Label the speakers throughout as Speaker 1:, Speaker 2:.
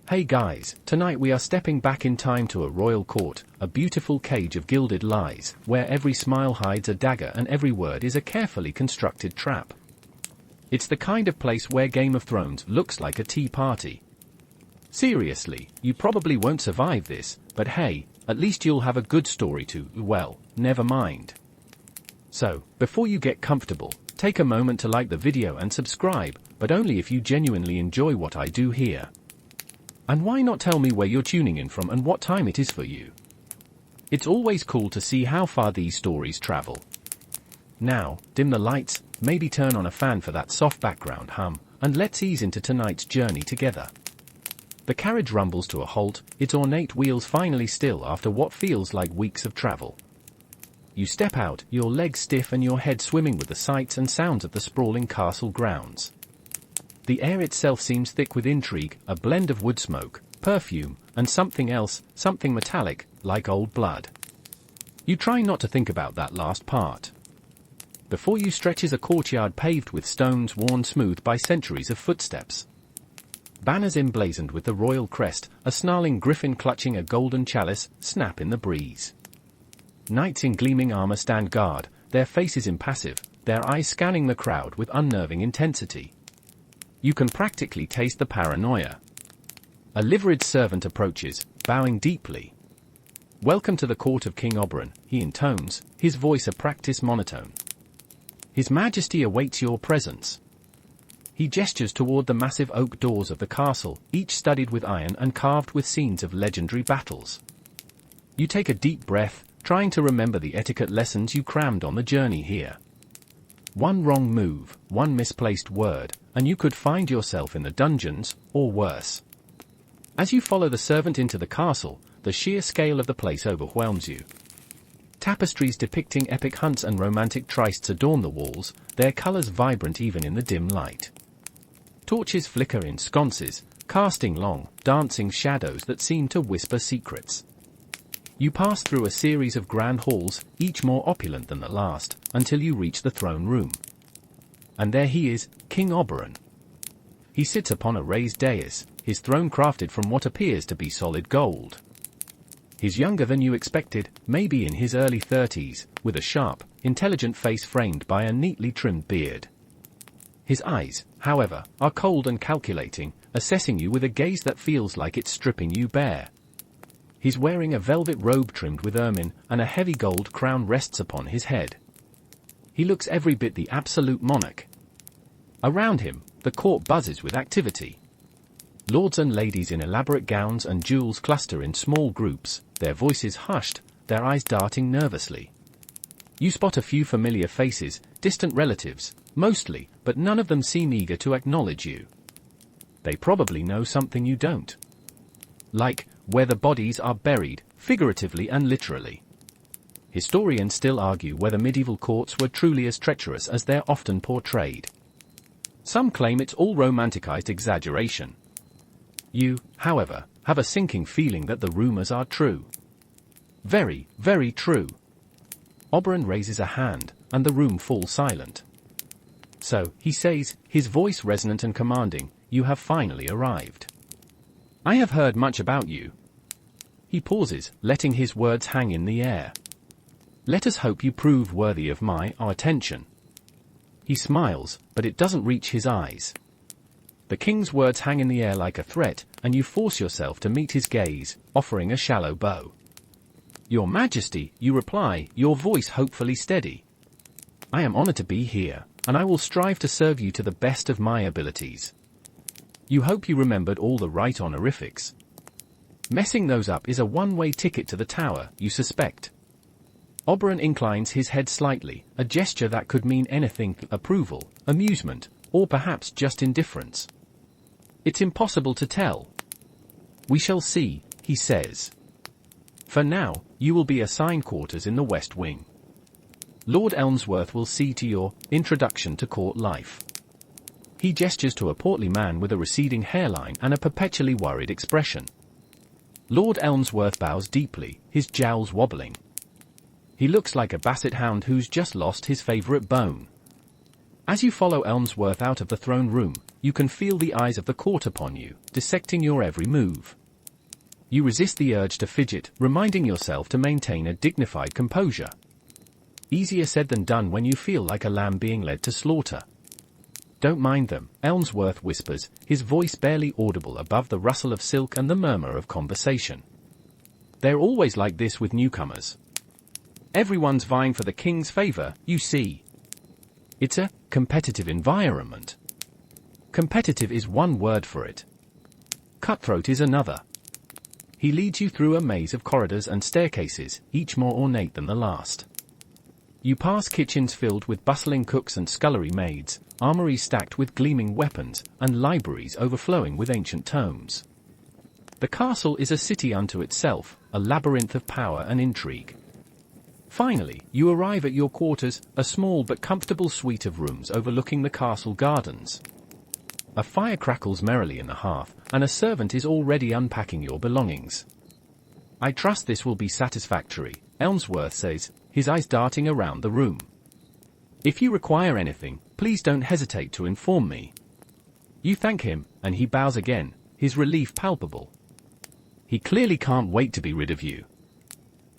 Speaker 1: Hey guys, tonight we are stepping back in time to a royal court, a beautiful cage of gilded lies, where every smile hides a dagger and every word is a carefully constructed trap. It's the kind of place where Game of Thrones looks like a tea party. Seriously, you probably won't survive this, but hey, at least you'll have a good story to, well, never mind. So, before you get comfortable, take a moment to like the video and subscribe, but only if you genuinely enjoy what I do here. And why not tell me where you're tuning in from and what time it is for you? It's always cool to see how far these stories travel. Now, dim the lights, maybe turn on a fan for that soft background hum, and let's ease into tonight's journey together. The carriage rumbles to a halt, its ornate wheels finally still after what feels like weeks of travel. You step out, your legs stiff and your head swimming with the sights and sounds of the sprawling castle grounds. The air itself seems thick with intrigue, a blend of wood smoke, perfume, and something else, something metallic, like old blood. You try not to think about that last part. Before you stretches a courtyard paved with stones worn smooth by centuries of footsteps. Banners emblazoned with the royal crest, a snarling griffin clutching a golden chalice, snap in the breeze. Knights in gleaming armor stand guard, their faces impassive, their eyes scanning the crowd with unnerving intensity. You can practically taste the paranoia. A liveried servant approaches, bowing deeply. "Welcome to the court of King Oberyn," he intones, his voice a practiced monotone. "His Majesty awaits your presence." He gestures toward the massive oak doors of the castle, each studded with iron and carved with scenes of legendary battles. You take a deep breath, trying to remember the etiquette lessons you crammed on the journey here. One wrong move, one misplaced word, and you could find yourself in the dungeons, or worse. As you follow the servant into the castle, the sheer scale of the place overwhelms you. Tapestries depicting epic hunts and romantic trysts adorn the walls, their colors vibrant even in the dim light. Torches flicker in sconces, casting long, dancing shadows that seem to whisper secrets. You pass through a series of grand halls, each more opulent than the last, until you reach the throne room. And there he is, King Oberyn. He sits upon a raised dais, his throne crafted from what appears to be solid gold. He's younger than you expected, maybe in his early 30s, with a sharp, intelligent face framed by a neatly trimmed beard. His eyes, however, are cold and calculating, assessing you with a gaze that feels like it's stripping you bare. He's wearing a velvet robe trimmed with ermine, and a heavy gold crown rests upon his head. He looks every bit the absolute monarch. Around him, the court buzzes with activity. Lords and ladies in elaborate gowns and jewels cluster in small groups, their voices hushed, their eyes darting nervously. You spot a few familiar faces, distant relatives, mostly, but none of them seem eager to acknowledge you. They probably know something you don't. Like, where the bodies are buried, figuratively and literally. Historians still argue whether medieval courts were truly as treacherous as they're often portrayed. Some claim it's all romanticized exaggeration. You, however, have a sinking feeling that the rumors are true. Very, very true. Oberyn raises a hand, and the room falls silent. "So," he says, his voice resonant and commanding, "you have finally arrived. I have heard much about you." He pauses, letting his words hang in the air. "Let us hope you prove worthy of our attention." He smiles, but it doesn't reach his eyes. The king's words hang in the air like a threat, and you force yourself to meet his gaze, offering a shallow bow. "Your Majesty," you reply, your voice hopefully steady. "I am honored to be here, and I will strive to serve you to the best of my abilities." You hope you remembered all the right honorifics. Messing those up is a one-way ticket to the tower, you suspect. Oberyn inclines his head slightly, a gesture that could mean anything: approval, amusement, or perhaps just indifference. It's impossible to tell. "We shall see," he says. "For now, you will be assigned quarters in the West Wing. Lord Elmsworth will see to your introduction to court life." He gestures to a portly man with a receding hairline and a perpetually worried expression. Lord Elmsworth bows deeply, his jowls wobbling. He looks like a basset hound who's just lost his favorite bone. As you follow Elmsworth out of the throne room, you can feel the eyes of the court upon you, dissecting your every move. You resist the urge to fidget, reminding yourself to maintain a dignified composure. Easier said than done when you feel like a lamb being led to slaughter. Don't mind them, Elmsworth whispers, his voice barely audible above the rustle of silk and the murmur of conversation. They're always like this with newcomers. Everyone's vying for the king's favor, you see. It's a competitive environment. Competitive is one word for it. Cutthroat is another. He leads you through a maze of corridors and staircases, each more ornate than the last. You pass kitchens filled with bustling cooks and scullery maids, armories stacked with gleaming weapons, and libraries overflowing with ancient tomes. The castle is a city unto itself, a labyrinth of power and intrigue. Finally, you arrive at your quarters, a small but comfortable suite of rooms overlooking the castle gardens. A fire crackles merrily in the hearth, and a servant is already unpacking your belongings. I trust this will be satisfactory, Elmsworth says, his eyes darting around the room. If you require anything, please don't hesitate to inform me. You thank him, and he bows again, his relief palpable. He clearly can't wait to be rid of you.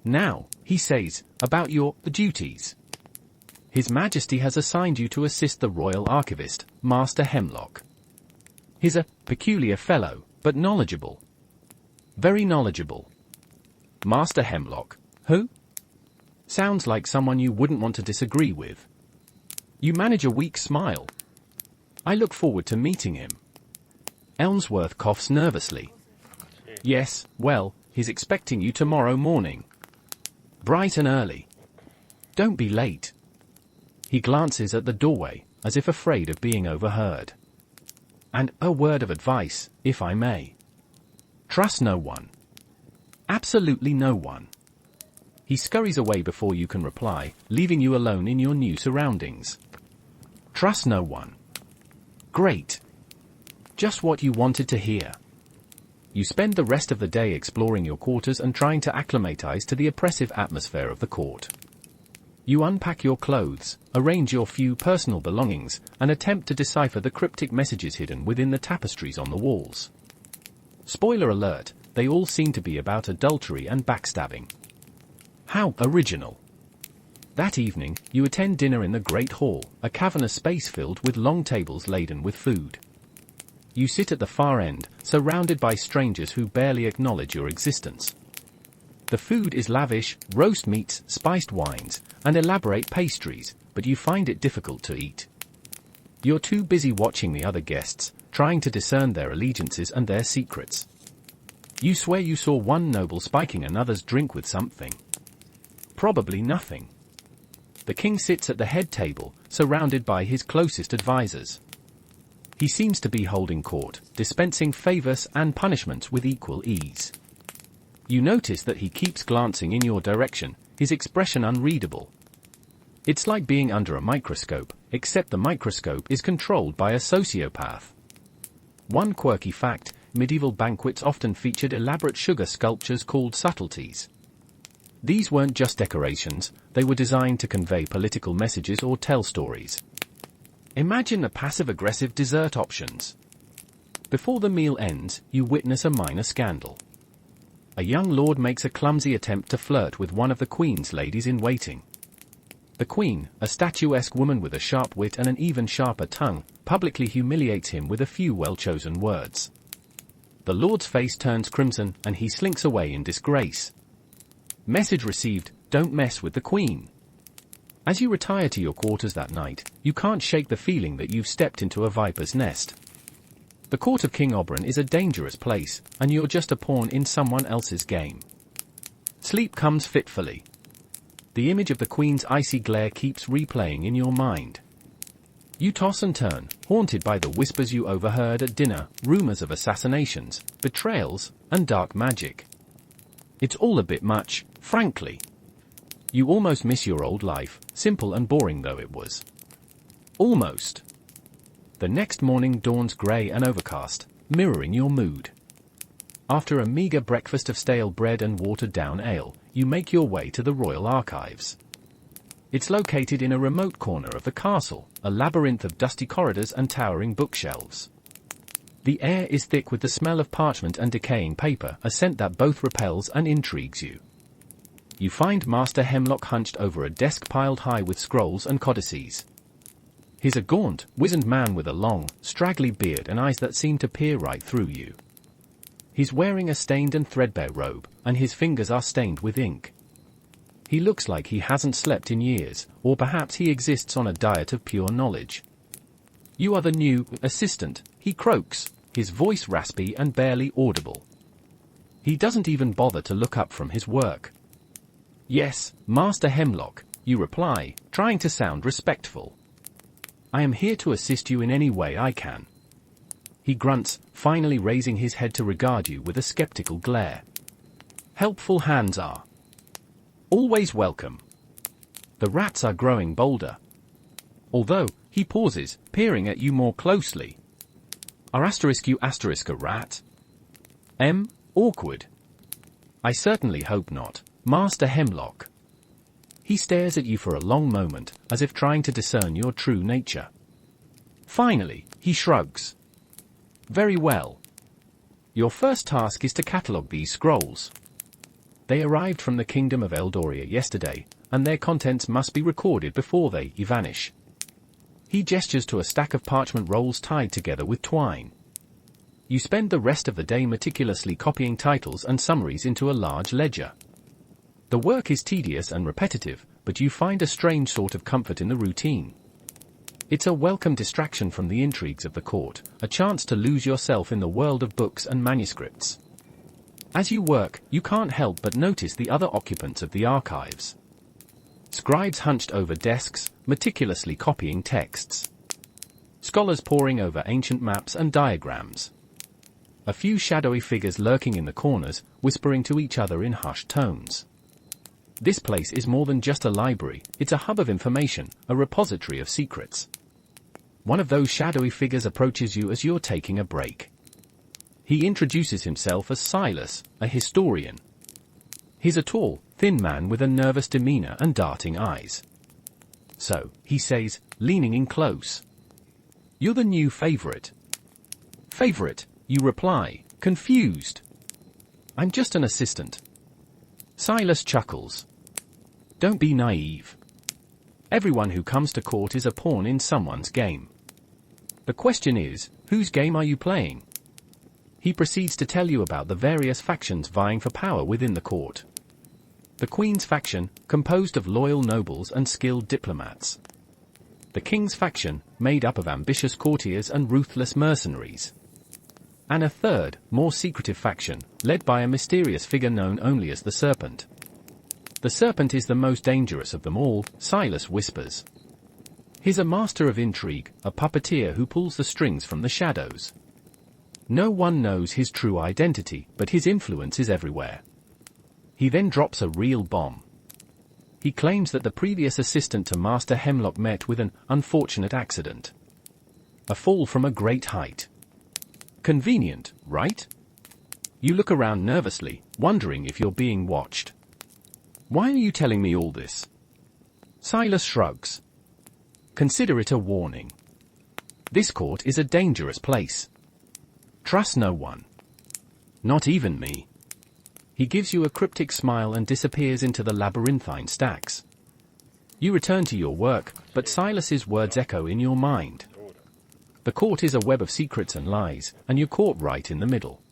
Speaker 1: Now, he says, about your duties. His Majesty has assigned you to assist the royal archivist, Master Hemlock. He's a peculiar fellow, but knowledgeable. Very knowledgeable. Master Hemlock, who? Sounds like someone you wouldn't want to disagree with. You manage a weak smile. I look forward to meeting him. Elmsworth coughs nervously. Yes, well, he's expecting you tomorrow morning. Bright and early. Don't be late. He glances at the doorway, as if afraid of being overheard. And a word of advice, if I may. Trust no one. Absolutely no one. He scurries away before you can reply, leaving you alone in your new surroundings. Trust no one. Great. Just what you wanted to hear. You spend the rest of the day exploring your quarters and trying to acclimatize to the oppressive atmosphere of the court. You unpack your clothes, arrange your few personal belongings, and attempt to decipher the cryptic messages hidden within the tapestries on the walls. Spoiler alert, they all seem to be about adultery and backstabbing. How original. That evening, you attend dinner in the Great Hall, a cavernous space filled with long tables laden with food. You sit at the far end, surrounded by strangers who barely acknowledge your existence. The food is lavish, roast meats, spiced wines, and elaborate pastries, but you find it difficult to eat. You're too busy watching the other guests, trying to discern their allegiances and their secrets. You swear you saw one noble spiking another's drink with something. Probably nothing. The king sits at the head table, surrounded by his closest advisors. He seems to be holding court, dispensing favors and punishments with equal ease. You notice that he keeps glancing in your direction, his expression unreadable. It's like being under a microscope, except the microscope is controlled by a sociopath. One quirky fact, medieval banquets often featured elaborate sugar sculptures called subtleties. These weren't just decorations, they were designed to convey political messages or tell stories. Imagine the passive-aggressive dessert options. Before the meal ends, you witness a minor scandal. A young lord makes a clumsy attempt to flirt with one of the queen's ladies-in-waiting. The queen, a statuesque woman with a sharp wit and an even sharper tongue, publicly humiliates him with a few well-chosen words. The lord's face turns crimson and he slinks away in disgrace. Message received, don't mess with the queen. As you retire to your quarters that night, you can't shake the feeling that you've stepped into a viper's nest. The court of King Oberyn is a dangerous place, and you're just a pawn in someone else's game. Sleep comes fitfully. The image of the queen's icy glare keeps replaying in your mind. You toss and turn, haunted by the whispers you overheard at dinner, rumors of assassinations, betrayals, and dark magic. It's all a bit much, frankly. You almost miss your old life, simple and boring though it was. Almost. The next morning dawns grey and overcast, mirroring your mood. After a meager breakfast of stale bread and watered-down ale, you make your way to the Royal Archives. It's located in a remote corner of the castle, a labyrinth of dusty corridors and towering bookshelves. The air is thick with the smell of parchment and decaying paper, a scent that both repels and intrigues you. You find Master Hemlock hunched over a desk piled high with scrolls and codices. He's a gaunt, wizened man with a long, straggly beard and eyes that seem to peer right through you. He's wearing a stained and threadbare robe, and his fingers are stained with ink. He looks like he hasn't slept in years, or perhaps he exists on a diet of pure knowledge. "You are the new assistant," he croaks, his voice raspy and barely audible. He doesn't even bother to look up from his work. "Yes, Master Hemlock," you reply, trying to sound respectful. "I am here to assist you in any way I can." He grunts, finally raising his head to regard you with a skeptical glare. "Helpful hands are always welcome." The rats are growing bolder. Although, he pauses, peering at you more closely. "Are you a rat?" Awkward. "I certainly hope not, Master Hemlock." He stares at you for a long moment, as if trying to discern your true nature. Finally, he shrugs. "Very well. Your first task is to catalogue these scrolls. They arrived from the Kingdom of Eldoria yesterday, and their contents must be recorded before they vanish." He gestures to a stack of parchment rolls tied together with twine. You spend the rest of the day meticulously copying titles and summaries into a large ledger. The work is tedious and repetitive, but you find a strange sort of comfort in the routine. It's a welcome distraction from the intrigues of the court, a chance to lose yourself in the world of books and manuscripts. As you work, you can't help but notice the other occupants of the archives. Scribes hunched over desks, meticulously copying texts. Scholars poring over ancient maps and diagrams. A few shadowy figures lurking in the corners, whispering to each other in hushed tones. This place is more than just a library, it's a hub of information, a repository of secrets. One of those shadowy figures approaches you as you're taking a break. He introduces himself as Silas, a historian. He's a tall, thin man with a nervous demeanor and darting eyes. "So," he says, leaning in close. "You're the new favorite." "Favorite?" you reply, confused. "I'm just an assistant." Silas chuckles. "Don't be naive. Everyone who comes to court is a pawn in someone's game. The question is, whose game are you playing?" He proceeds to tell you about the various factions vying for power within the court. The Queen's faction, composed of loyal nobles and skilled diplomats. The King's faction, made up of ambitious courtiers and ruthless mercenaries. And a third, more secretive faction, led by a mysterious figure known only as the Serpent. "The Serpent is the most dangerous of them all," Silas whispers. "He's a master of intrigue, a puppeteer who pulls the strings from the shadows. No one knows his true identity, but his influence is everywhere." He then drops a real bomb. He claims that the previous assistant to Master Hemlock met with an unfortunate accident. A fall from a great height. Convenient, right? You look around nervously, wondering if you're being watched. "Why are you telling me all this?" Silas shrugs. "Consider it a warning. This court is a dangerous place. Trust no one. Not even me." He gives you a cryptic smile and disappears into the labyrinthine stacks. You return to your work, but Silas's words echo in your mind. The court is a web of secrets and lies, and you're caught right in the middle.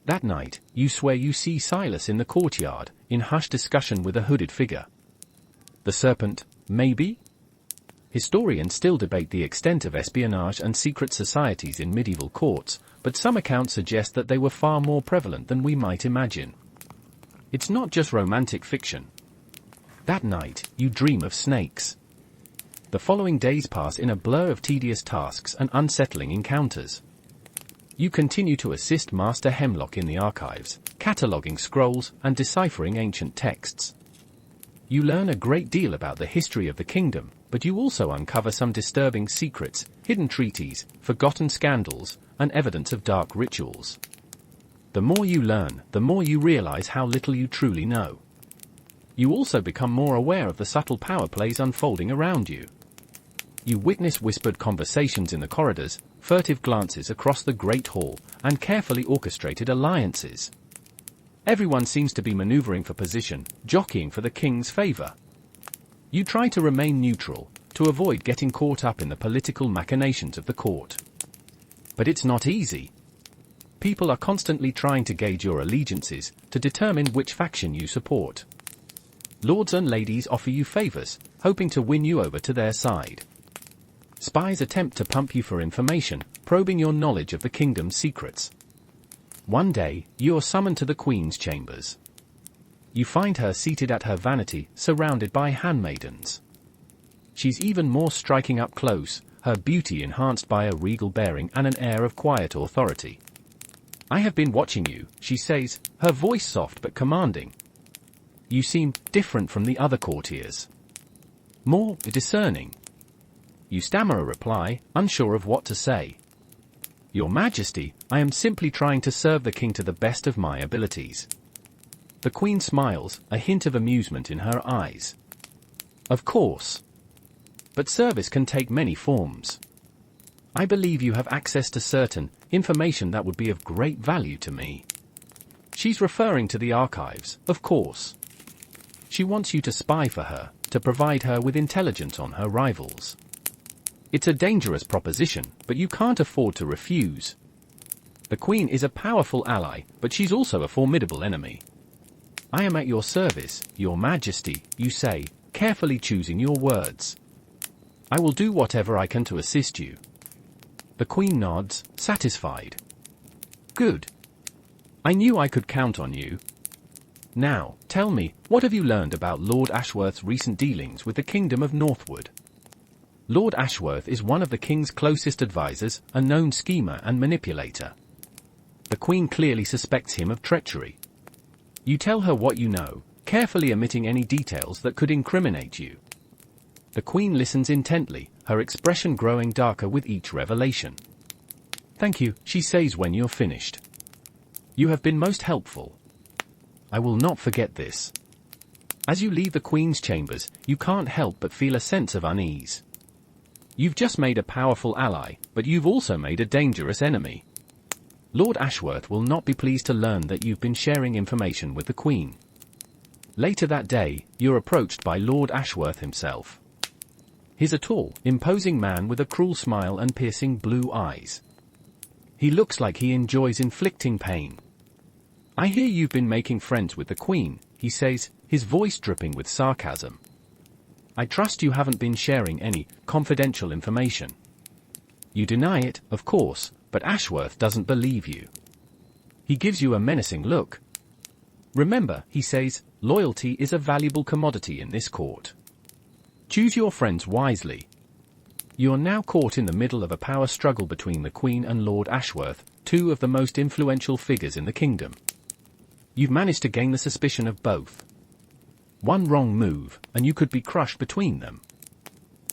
Speaker 1: That night, you swear you see Silas in the courtyard, in hushed discussion with a hooded figure. The Serpent, maybe? Historians still debate the extent of espionage and secret societies in medieval courts, but some accounts suggest that they were far more prevalent than we might imagine. It's not just romantic fiction. That night, you dream of snakes. The following days pass in a blur of tedious tasks and unsettling encounters. You continue to assist Master Hemlock in the archives, cataloging scrolls and deciphering ancient texts. You learn a great deal about the history of the kingdom, but you also uncover some disturbing secrets, hidden treaties, forgotten scandals, and evidence of dark rituals. The more you learn, the more you realize how little you truly know. You also become more aware of the subtle power plays unfolding around you. You witness whispered conversations in the corridors, furtive glances across the Great Hall, and carefully orchestrated alliances. Everyone seems to be maneuvering for position, jockeying for the king's favor. You try to remain neutral, to avoid getting caught up in the political machinations of the court. But it's not easy. People are constantly trying to gauge your allegiances, to determine which faction you support. Lords and ladies offer you favors, hoping to win you over to their side. Spies attempt to pump you for information, probing your knowledge of the kingdom's secrets. One day, you're summoned to the Queen's chambers. You find her seated at her vanity, surrounded by handmaidens. She's even more striking up close, her beauty enhanced by a regal bearing and an air of quiet authority. "I have been watching you," she says, her voice soft but commanding. "You seem different from the other courtiers. More discerning." You stammer a reply, unsure of what to say. "Your Majesty, I am simply trying to serve the king to the best of my abilities." The Queen smiles, a hint of amusement in her eyes. "Of course. But service can take many forms. I believe you have access to certain information that would be of great value to me." She's referring to the archives, of course. She wants you to spy for her, to provide her with intelligence on her rivals. It's a dangerous proposition, but you can't afford to refuse. The Queen is a powerful ally, but she's also a formidable enemy. "I am at your service, Your Majesty," you say, carefully choosing your words. "I will do whatever I can to assist you." The Queen nods, satisfied. "Good. I knew I could count on you. Now, tell me, what have you learned about Lord Ashworth's recent dealings with the Kingdom of Northwood?" Lord Ashworth is one of the king's closest advisors, a known schemer and manipulator. The Queen clearly suspects him of treachery. You tell her what you know, carefully omitting any details that could incriminate you. The Queen listens intently, her expression growing darker with each revelation. "Thank you," she says when you're finished. "You have been most helpful. I will not forget this." As you leave the Queen's chambers, you can't help but feel a sense of unease. You've just made a powerful ally, but you've also made a dangerous enemy. Lord Ashworth will not be pleased to learn that you've been sharing information with the Queen. Later that day, you're approached by Lord Ashworth himself. He's a tall, imposing man with a cruel smile and piercing blue eyes. He looks like he enjoys inflicting pain. "I hear you've been making friends with the Queen," he says, his voice dripping with sarcasm. "I trust you haven't been sharing any confidential information." You deny it, of course, but Ashworth doesn't believe you. He gives you a menacing look. "Remember," he says, "loyalty is a valuable commodity in this court. Choose your friends wisely." You're now caught in the middle of a power struggle between the Queen and Lord Ashworth, two of the most influential figures in the kingdom. You've managed to gain the suspicion of both. One wrong move, and you could be crushed between them.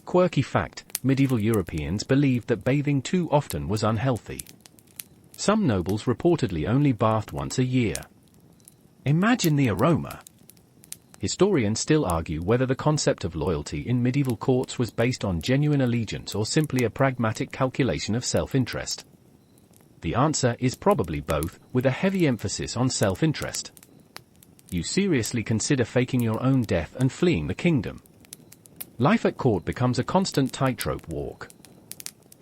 Speaker 1: Quirky fact, medieval Europeans believed that bathing too often was unhealthy. Some nobles reportedly only bathed once a year. Imagine the aroma. Historians still argue whether the concept of loyalty in medieval courts was based on genuine allegiance or simply a pragmatic calculation of self-interest. The answer is probably both, with a heavy emphasis on self-interest. You seriously consider faking your own death and fleeing the kingdom. Life at court becomes a constant tightrope walk.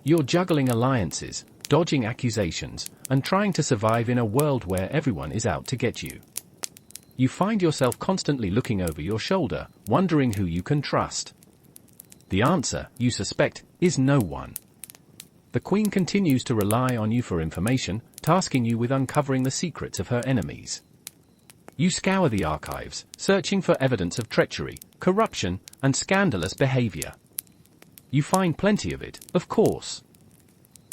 Speaker 1: You're juggling alliances, dodging accusations, and trying to survive in a world where everyone is out to get you. You find yourself constantly looking over your shoulder, wondering who you can trust. The answer, you suspect, is no one. The Queen continues to rely on you for information, tasking you with uncovering the secrets of her enemies. You scour the archives, searching for evidence of treachery, corruption, and scandalous behavior. You find plenty of it, of course.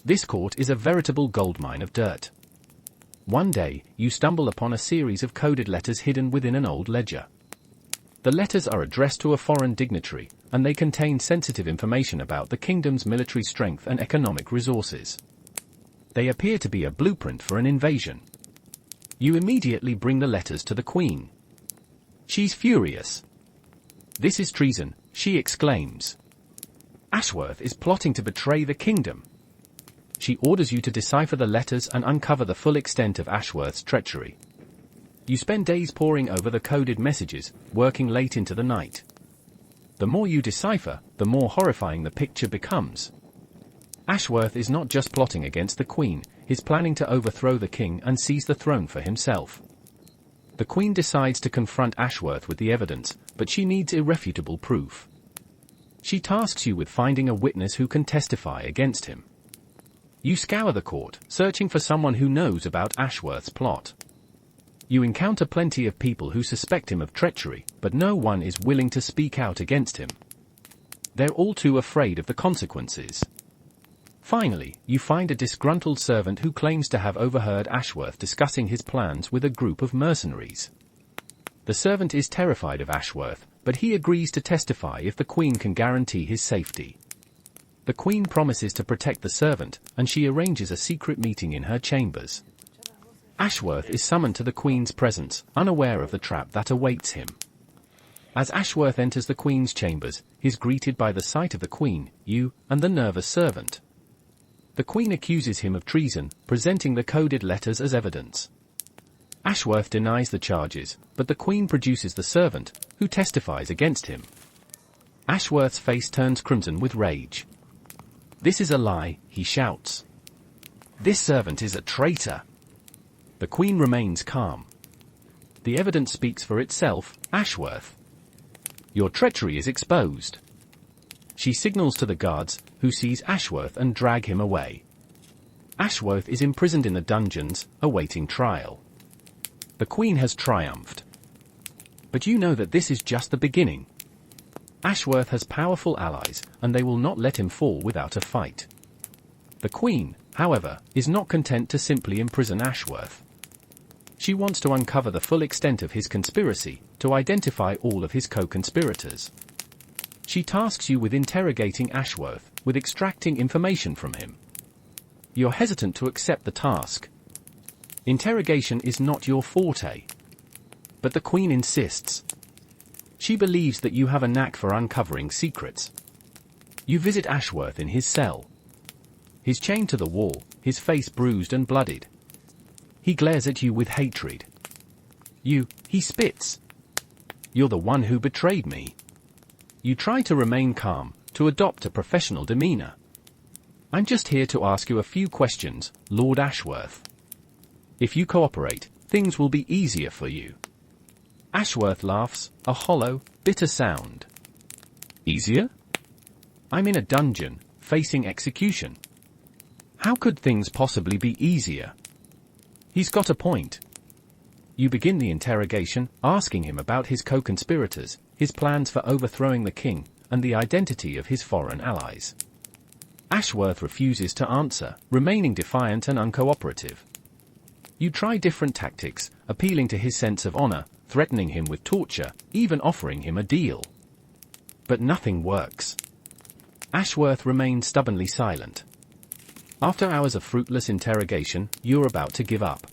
Speaker 1: This court is a veritable goldmine of dirt. One day, you stumble upon a series of coded letters hidden within an old ledger. The letters are addressed to a foreign dignitary, and they contain sensitive information about the kingdom's military strength and economic resources. They appear to be a blueprint for an invasion. You immediately bring the letters to the Queen. She's furious. "This is treason," she exclaims. "Ashworth is plotting to betray the kingdom." she orders you to decipher the letters and uncover the full extent of Ashworth's treachery. You spend days poring over the coded messages, working late into the night. The more you decipher, the more horrifying the picture becomes. Ashworth is not just plotting against the Queen, he's planning to overthrow the king and seize the throne for himself. The Queen decides to confront Ashworth with the evidence, but she needs irrefutable proof. She tasks you with finding a witness who can testify against him. You scour the court, searching for someone who knows about Ashworth's plot. You encounter plenty of people who suspect him of treachery, but no one is willing to speak out against him. They're all too afraid of the consequences. Finally, you find a disgruntled servant who claims to have overheard Ashworth discussing his plans with a group of mercenaries. The servant is terrified of Ashworth, but he agrees to testify if the Queen can guarantee his safety. The Queen promises to protect the servant, and she arranges a secret meeting in her chambers. Ashworth is summoned to the Queen's presence, unaware of the trap that awaits him. As Ashworth enters the Queen's chambers, he's greeted by the sight of the Queen, you, and the nervous servant. The Queen accuses him of treason, presenting the coded letters as evidence. Ashworth denies the charges, but the Queen produces the servant, who testifies against him. Ashworth's face turns crimson with rage. "This is a lie," he shouts. "This servant is a traitor." The Queen remains calm. "The evidence speaks for itself, Ashworth. Your treachery is exposed." She signals to the guards, who seize Ashworth and drag him away. Ashworth is imprisoned in the dungeons, awaiting trial. The Queen has triumphed. But you know that this is just the beginning. Ashworth has powerful allies, and they will not let him fall without a fight. The Queen, however, is not content to simply imprison Ashworth. She wants to uncover the full extent of his conspiracy, to identify all of his co-conspirators. She tasks you with interrogating Ashworth, with extracting information from him. You're hesitant to accept the task. Interrogation is not your forte. But the Queen insists. She believes that you have a knack for uncovering secrets. You visit Ashworth in his cell. He's chained to the wall, his face bruised and bloodied. He glares at you with hatred. He spits. "You're the one who betrayed me." You try to remain calm, to adopt a professional demeanor. "I'm just here to ask you a few questions, Lord Ashworth. If you cooperate, things will be easier for you." Ashworth laughs, a hollow, bitter sound. "Easier? I'm in a dungeon, facing execution. How could things possibly be easier?" He's got a point. You begin the interrogation, asking him about his co-conspirators, his plans for overthrowing the king, and the identity of his foreign allies. Ashworth refuses to answer, remaining defiant and uncooperative. You try different tactics, appealing to his sense of honor, threatening him with torture, even offering him a deal. But nothing works. Ashworth remains stubbornly silent. After hours of fruitless interrogation, you're about to give up.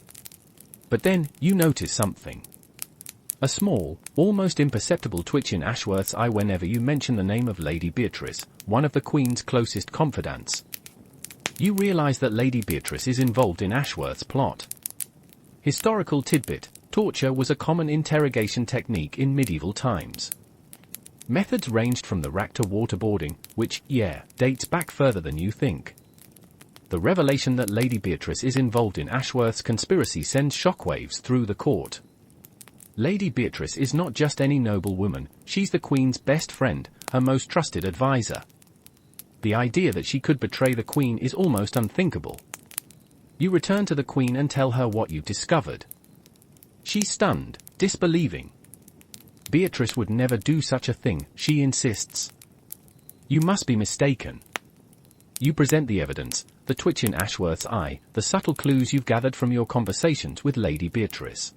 Speaker 1: But then, you notice something. A small, almost imperceptible twitch in Ashworth's eye whenever you mention the name of Lady Beatrice, one of the Queen's closest confidants. You realize that Lady Beatrice is involved in Ashworth's plot. Historical tidbit: torture was a common interrogation technique in medieval times. Methods ranged from the rack to waterboarding, which, dates back further than you think. The revelation that Lady Beatrice is involved in Ashworth's conspiracy sends shockwaves through the court. Lady Beatrice is not just any noble woman, she's the Queen's best friend, her most trusted advisor. The idea that she could betray the Queen is almost unthinkable. You return to the Queen and tell her what you've discovered. She's stunned, disbelieving. Beatrice would never do such a thing, she insists. You must be mistaken. You present the evidence, the twitch in Ashworth's eye, the subtle clues you've gathered from your conversations with Lady Beatrice.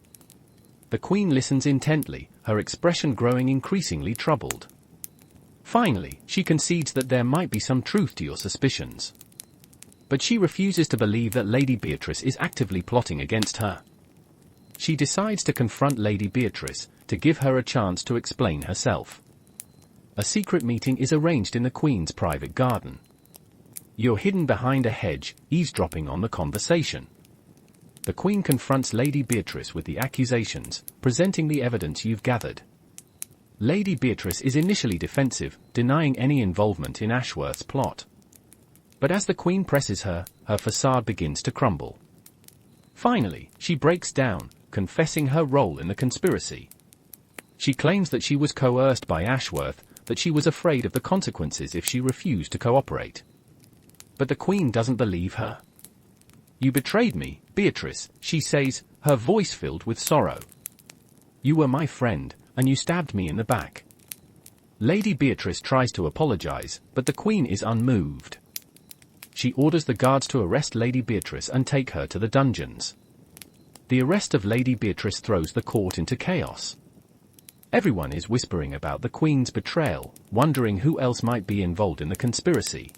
Speaker 1: The Queen listens intently, her expression growing increasingly troubled. Finally, she concedes that there might be some truth to your suspicions. But she refuses to believe that Lady Beatrice is actively plotting against her. She decides to confront Lady Beatrice, to give her a chance to explain herself. A secret meeting is arranged in the Queen's private garden. You're hidden behind a hedge, eavesdropping on the conversation. The Queen confronts Lady Beatrice with the accusations, presenting the evidence you've gathered. Lady Beatrice is initially defensive, denying any involvement in Ashworth's plot. But as the Queen presses her, her facade begins to crumble. Finally, she breaks down, confessing her role in the conspiracy. She claims that she was coerced by Ashworth, that she was afraid of the consequences if she refused to cooperate. But the Queen doesn't believe her. "You betrayed me, Beatrice," she says, her voice filled with sorrow. "You were my friend, and you stabbed me in the back." Lady Beatrice tries to apologize, but the Queen is unmoved. She orders the guards to arrest Lady Beatrice and take her to the dungeons. The arrest of Lady Beatrice throws the court into chaos. Everyone is whispering about the Queen's betrayal, wondering who else might be involved in the conspiracy.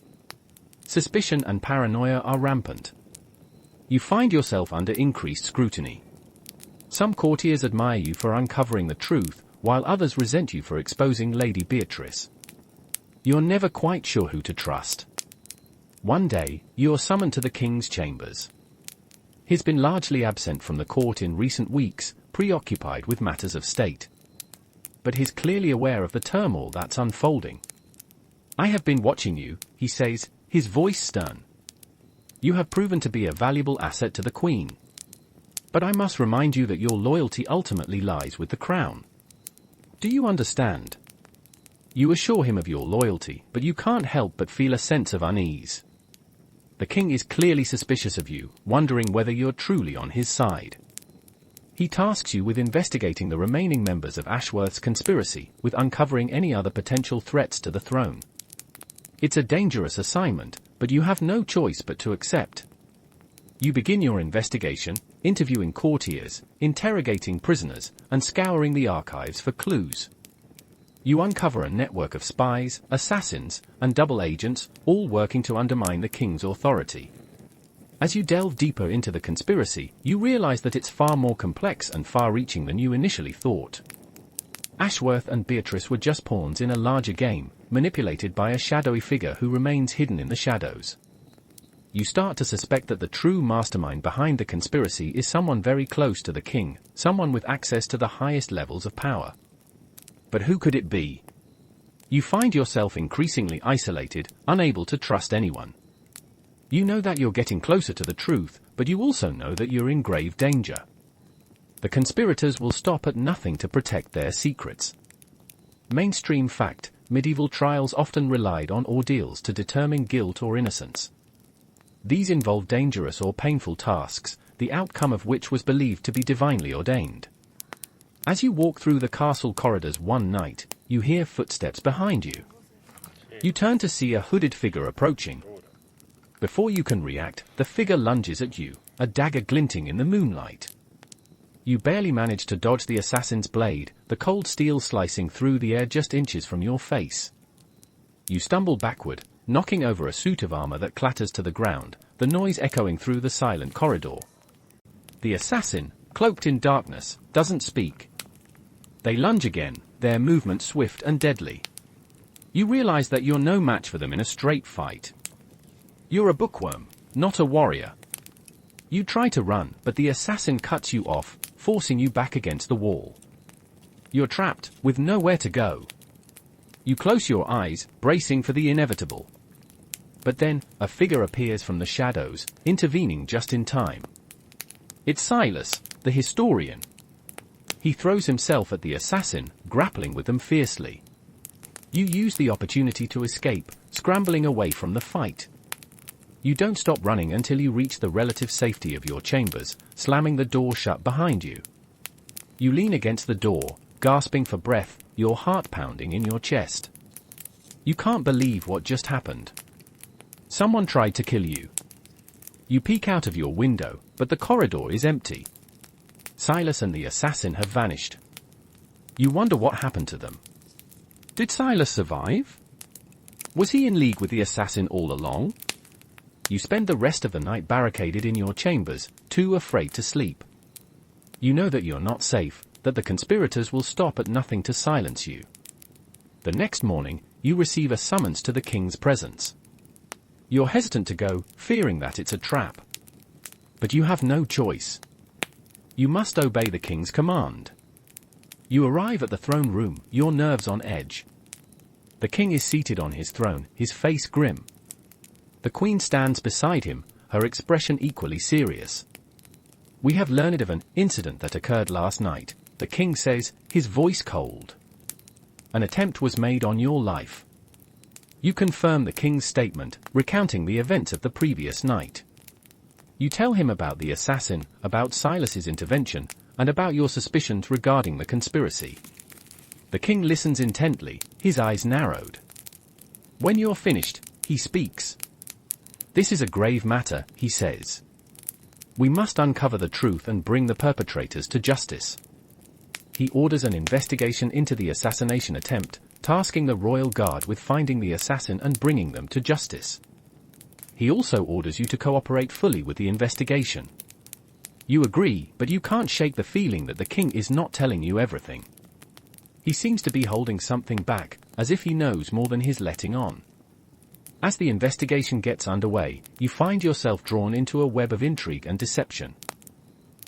Speaker 1: Suspicion and paranoia are rampant. You find yourself under increased scrutiny. Some courtiers admire you for uncovering the truth, while others resent you for exposing Lady Beatrice. You're never quite sure who to trust. One day, you're summoned to the King's chambers. He's been largely absent from the court in recent weeks, preoccupied with matters of state. But he's clearly aware of the turmoil that's unfolding. "I have been watching you," he says, his voice stern. "You have proven to be a valuable asset to the Queen. But I must remind you that your loyalty ultimately lies with the crown. Do you understand?" You assure him of your loyalty, but you can't help but feel a sense of unease. The King is clearly suspicious of you, wondering whether you're truly on his side. He tasks you with investigating the remaining members of Ashworth's conspiracy, with uncovering any other potential threats to the throne. It's a dangerous assignment, but you have no choice but to accept. You begin your investigation, interviewing courtiers, interrogating prisoners, and scouring the archives for clues. You uncover a network of spies, assassins, and double agents, all working to undermine the King's authority. As you delve deeper into the conspiracy, you realize that it's far more complex and far-reaching than you initially thought. Ashworth and Beatrice were just pawns in a larger game, manipulated by a shadowy figure who remains hidden in the shadows. You start to suspect that the true mastermind behind the conspiracy is someone very close to the King, someone with access to the highest levels of power. But who could it be? You find yourself increasingly isolated, unable to trust anyone. You know that you're getting closer to the truth, but you also know that you're in grave danger. The conspirators will stop at nothing to protect their secrets. Mainstream fact: medieval trials often relied on ordeals to determine guilt or innocence. These involved dangerous or painful tasks, the outcome of which was believed to be divinely ordained. As you walk through the castle corridors one night, you hear footsteps behind you. You turn to see a hooded figure approaching. Before you can react, the figure lunges at you, a dagger glinting in the moonlight. You barely manage to dodge the assassin's blade, the cold steel slicing through the air just inches from your face. You stumble backward, knocking over a suit of armor that clatters to the ground, the noise echoing through the silent corridor. The assassin, cloaked in darkness, doesn't speak. They lunge again, their movement swift and deadly. You realize that you're no match for them in a straight fight. You're a bookworm, not a warrior. You try to run, but the assassin cuts you off, forcing you back against the wall. You're trapped, with nowhere to go. You close your eyes, bracing for the inevitable. But then, a figure appears from the shadows, intervening just in time. It's Silas, the historian. He throws himself at the assassin, grappling with them fiercely. You use the opportunity to escape, scrambling away from the fight. You don't stop running until you reach the relative safety of your chambers, slamming the door shut behind you. You lean against the door, gasping for breath, your heart pounding in your chest. You can't believe what just happened. Someone tried to kill you. You peek out of your window, but the corridor is empty. Silas and the assassin have vanished. You wonder what happened to them. Did Silas survive? Was he in league with the assassin all along? You spend the rest of the night barricaded in your chambers, too afraid to sleep. You know that you're not safe, that the conspirators will stop at nothing to silence you. The next morning, you receive a summons to the King's presence. You're hesitant to go, fearing that it's a trap. But you have no choice. You must obey the king's command. You arrive at the throne room, your nerves on edge. The king is seated on his throne, his face grim. The queen stands beside him, her expression equally serious. We have learned of an incident that occurred last night, the king says, his voice cold. An attempt was made on your life. You confirm the king's statement, recounting the events of the previous night. You tell him about the assassin, about Silas's intervention, and about your suspicions regarding the conspiracy. The king listens intently, his eyes narrowed. When you're finished, he speaks. This is a grave matter, he says. We must uncover the truth and bring the perpetrators to justice. He orders an investigation into the assassination attempt, tasking the royal guard with finding the assassin and bringing them to justice. He also orders you to cooperate fully with the investigation. You agree, but you can't shake the feeling that the king is not telling you everything. He seems to be holding something back, as if he knows more than he's letting on. As the investigation gets underway, you find yourself drawn into a web of intrigue and deception.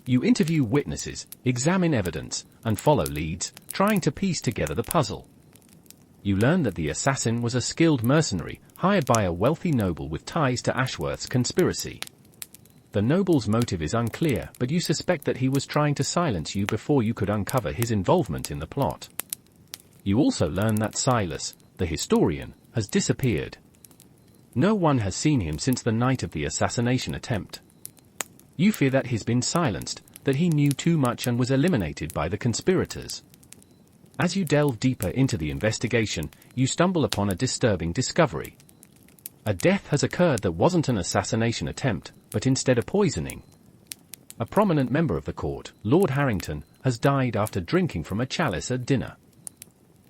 Speaker 1: You interview witnesses, examine evidence, and follow leads, trying to piece together the puzzle. You learn that the assassin was a skilled mercenary, hired by a wealthy noble with ties to Ashworth's conspiracy. The noble's motive is unclear, but you suspect that he was trying to silence you before you could uncover his involvement in the plot. You also learn that Silas, the historian, has disappeared. No one has seen him since the night of the assassination attempt. You fear that he's been silenced, that he knew too much and was eliminated by the conspirators. As you delve deeper into the investigation, you stumble upon a disturbing discovery. A death has occurred that wasn't an assassination attempt, but instead a poisoning. A prominent member of the court, Lord Harrington, has died after drinking from a chalice at dinner.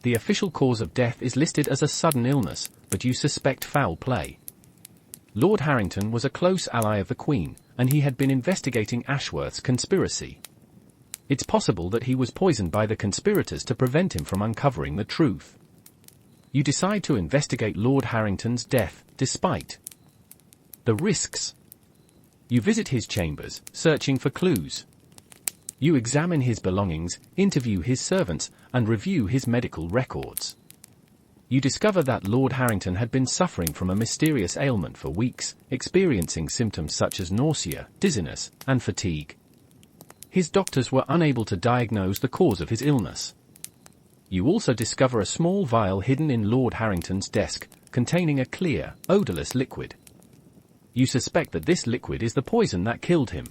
Speaker 1: The official cause of death is listed as a sudden illness, but you suspect foul play. Lord Harrington was a close ally of the Queen, and he had been investigating Ashworth's conspiracy. It's possible that he was poisoned by the conspirators to prevent him from uncovering the truth. You decide to investigate Lord Harrington's death, despite the risks. You visit his chambers, searching for clues. You examine his belongings, interview his servants, and review his medical records. You discover that Lord Harrington had been suffering from a mysterious ailment for weeks, experiencing symptoms such as nausea, dizziness, and fatigue. His doctors were unable to diagnose the cause of his illness. You also discover a small vial hidden in Lord Harrington's desk, containing a clear, odorless liquid. You suspect that this liquid is the poison that killed him.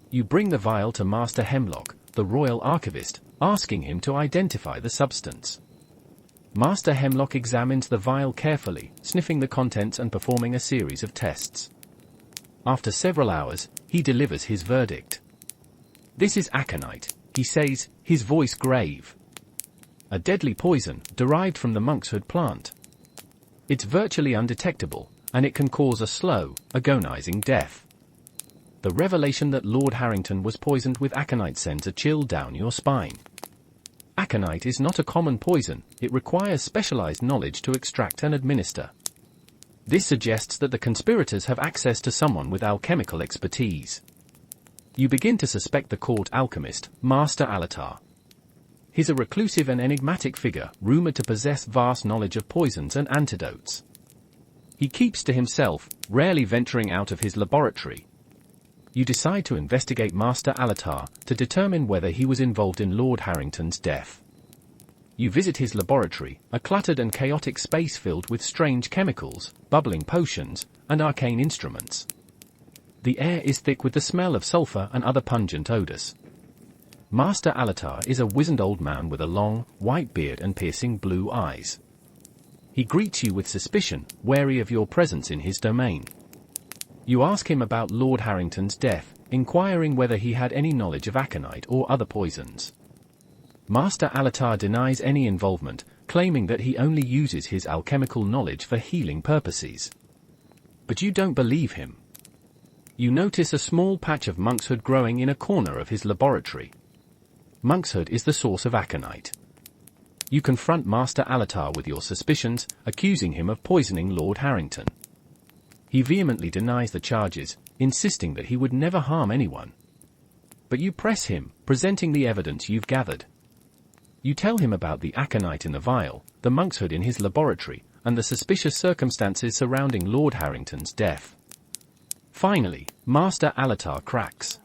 Speaker 1: You bring the vial to Master Hemlock, the royal archivist, asking him to identify the substance. Master Hemlock examines the vial carefully, sniffing the contents and performing a series of tests. After several hours, he delivers his verdict. This is aconite, he says, his voice grave. A deadly poison, derived from the monkshood plant. It's virtually undetectable, and it can cause a slow, agonizing death. The revelation that Lord Harrington was poisoned with aconite sends a chill down your spine. Aconite is not a common poison, it requires specialized knowledge to extract and administer. This suggests that the conspirators have access to someone with alchemical expertise. You begin to suspect the court alchemist, Master Alatar. He's a reclusive and enigmatic figure, rumored to possess vast knowledge of poisons and antidotes. He keeps to himself, rarely venturing out of his laboratory. You decide to investigate Master Alatar to determine whether he was involved in Lord Harrington's death. You visit his laboratory, a cluttered and chaotic space filled with strange chemicals, bubbling potions, and arcane instruments. The air is thick with the smell of sulfur and other pungent odors. Master Alatar is a wizened old man with a long, white beard and piercing blue eyes. He greets you with suspicion, wary of your presence in his domain. You ask him about Lord Harrington's death, inquiring whether he had any knowledge of aconite or other poisons. Master Alatar denies any involvement, claiming that he only uses his alchemical knowledge for healing purposes. But you don't believe him. You notice a small patch of monkshood growing in a corner of his laboratory. Monkshood is the source of aconite. You confront Master Alatar with your suspicions, accusing him of poisoning Lord Harrington. He vehemently denies the charges, insisting that he would never harm anyone. But you press him, presenting the evidence you've gathered. You tell him about the aconite in the vial, the monkshood in his laboratory, and the suspicious circumstances surrounding Lord Harrington's death. Finally, Master Alatar cracks.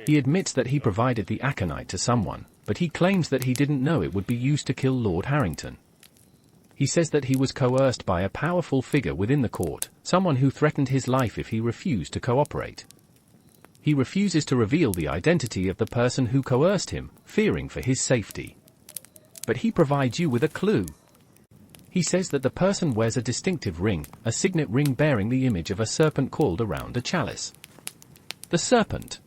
Speaker 1: He admits that he provided the aconite to someone, but he claims that he didn't know it would be used to kill Lord Harrington. He says that he was coerced by a powerful figure within the court, someone who threatened his life if he refused to cooperate. He refuses to reveal the identity of the person who coerced him, fearing for his safety. But he provides you with a clue. He says that the person wears a distinctive ring, a signet ring bearing the image of a serpent coiled around a chalice. The serpent.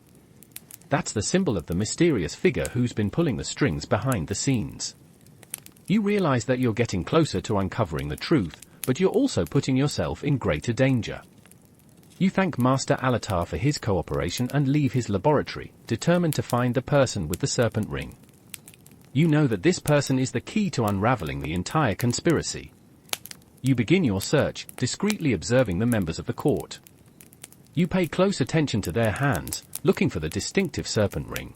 Speaker 1: That's the symbol of the mysterious figure who's been pulling the strings behind the scenes. You realize that you're getting closer to uncovering the truth, but you're also putting yourself in greater danger. You thank Master Alatar for his cooperation and leave his laboratory, determined to find the person with the serpent ring. You know that this person is the key to unraveling the entire conspiracy. You begin your search, discreetly observing the members of the court. You pay close attention to their hands, looking for the distinctive serpent ring.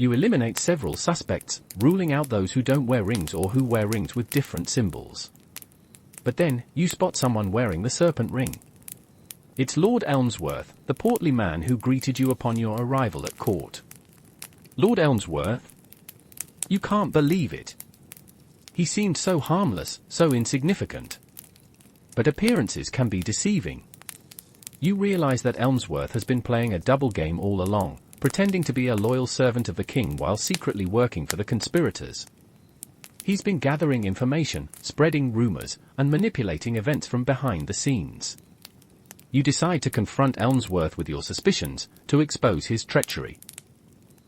Speaker 1: You eliminate several suspects, ruling out those who don't wear rings or who wear rings with different symbols. But then, you spot someone wearing the serpent ring. It's Lord Elmsworth, the portly man who greeted you upon your arrival at court. Lord Elmsworth? You can't believe it. He seemed so harmless, so insignificant. But appearances can be deceiving. You realize that Elmsworth has been playing a double game all along, pretending to be a loyal servant of the king while secretly working for the conspirators. He's been gathering information, spreading rumors, and manipulating events from behind the scenes. You decide to confront Elmsworth with your suspicions, to expose his treachery.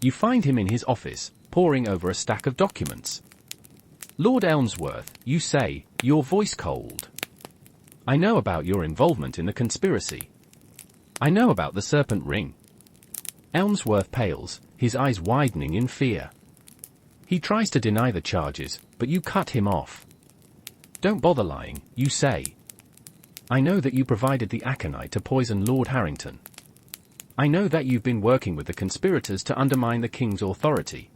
Speaker 1: You find him in his office, poring over a stack of documents. Lord Elmsworth, you say, your voice cold. I know about your involvement in the conspiracy. I know about the serpent ring. Elmsworth pales, his eyes widening in fear. He tries to deny the charges, but you cut him off. Don't bother lying, you say. I know that you provided the aconite to poison Lord Harrington. I know that you've been working with the conspirators to undermine the king's authority.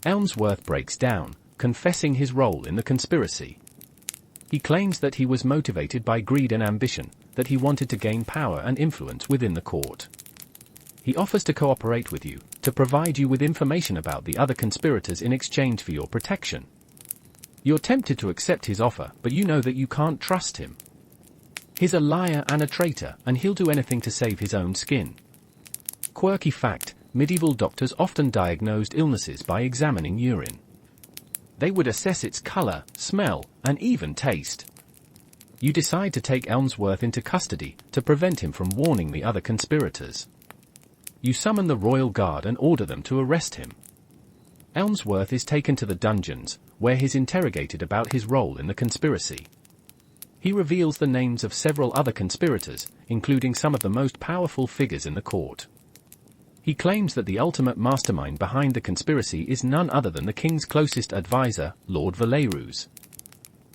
Speaker 1: Elmsworth breaks down, confessing his role in the conspiracy. He claims that he was motivated by greed and ambition, that he wanted to gain power and influence within the court. He offers to cooperate with you, to provide you with information about the other conspirators in exchange for your protection. You're tempted to accept his offer, but you know that you can't trust him. He's a liar and a traitor, and he'll do anything to save his own skin. Quirky fact, medieval doctors often diagnosed illnesses by examining urine. They would assess its color, smell, and even taste. You decide to take Elmsworth into custody, to prevent him from warning the other conspirators. You summon the royal guard and order them to arrest him. Elmsworth is taken to the dungeons, where he's interrogated about his role in the conspiracy. He reveals the names of several other conspirators, including some of the most powerful figures in the court. He claims that the ultimate mastermind behind the conspiracy is none other than the king's closest advisor, Lord Valerus.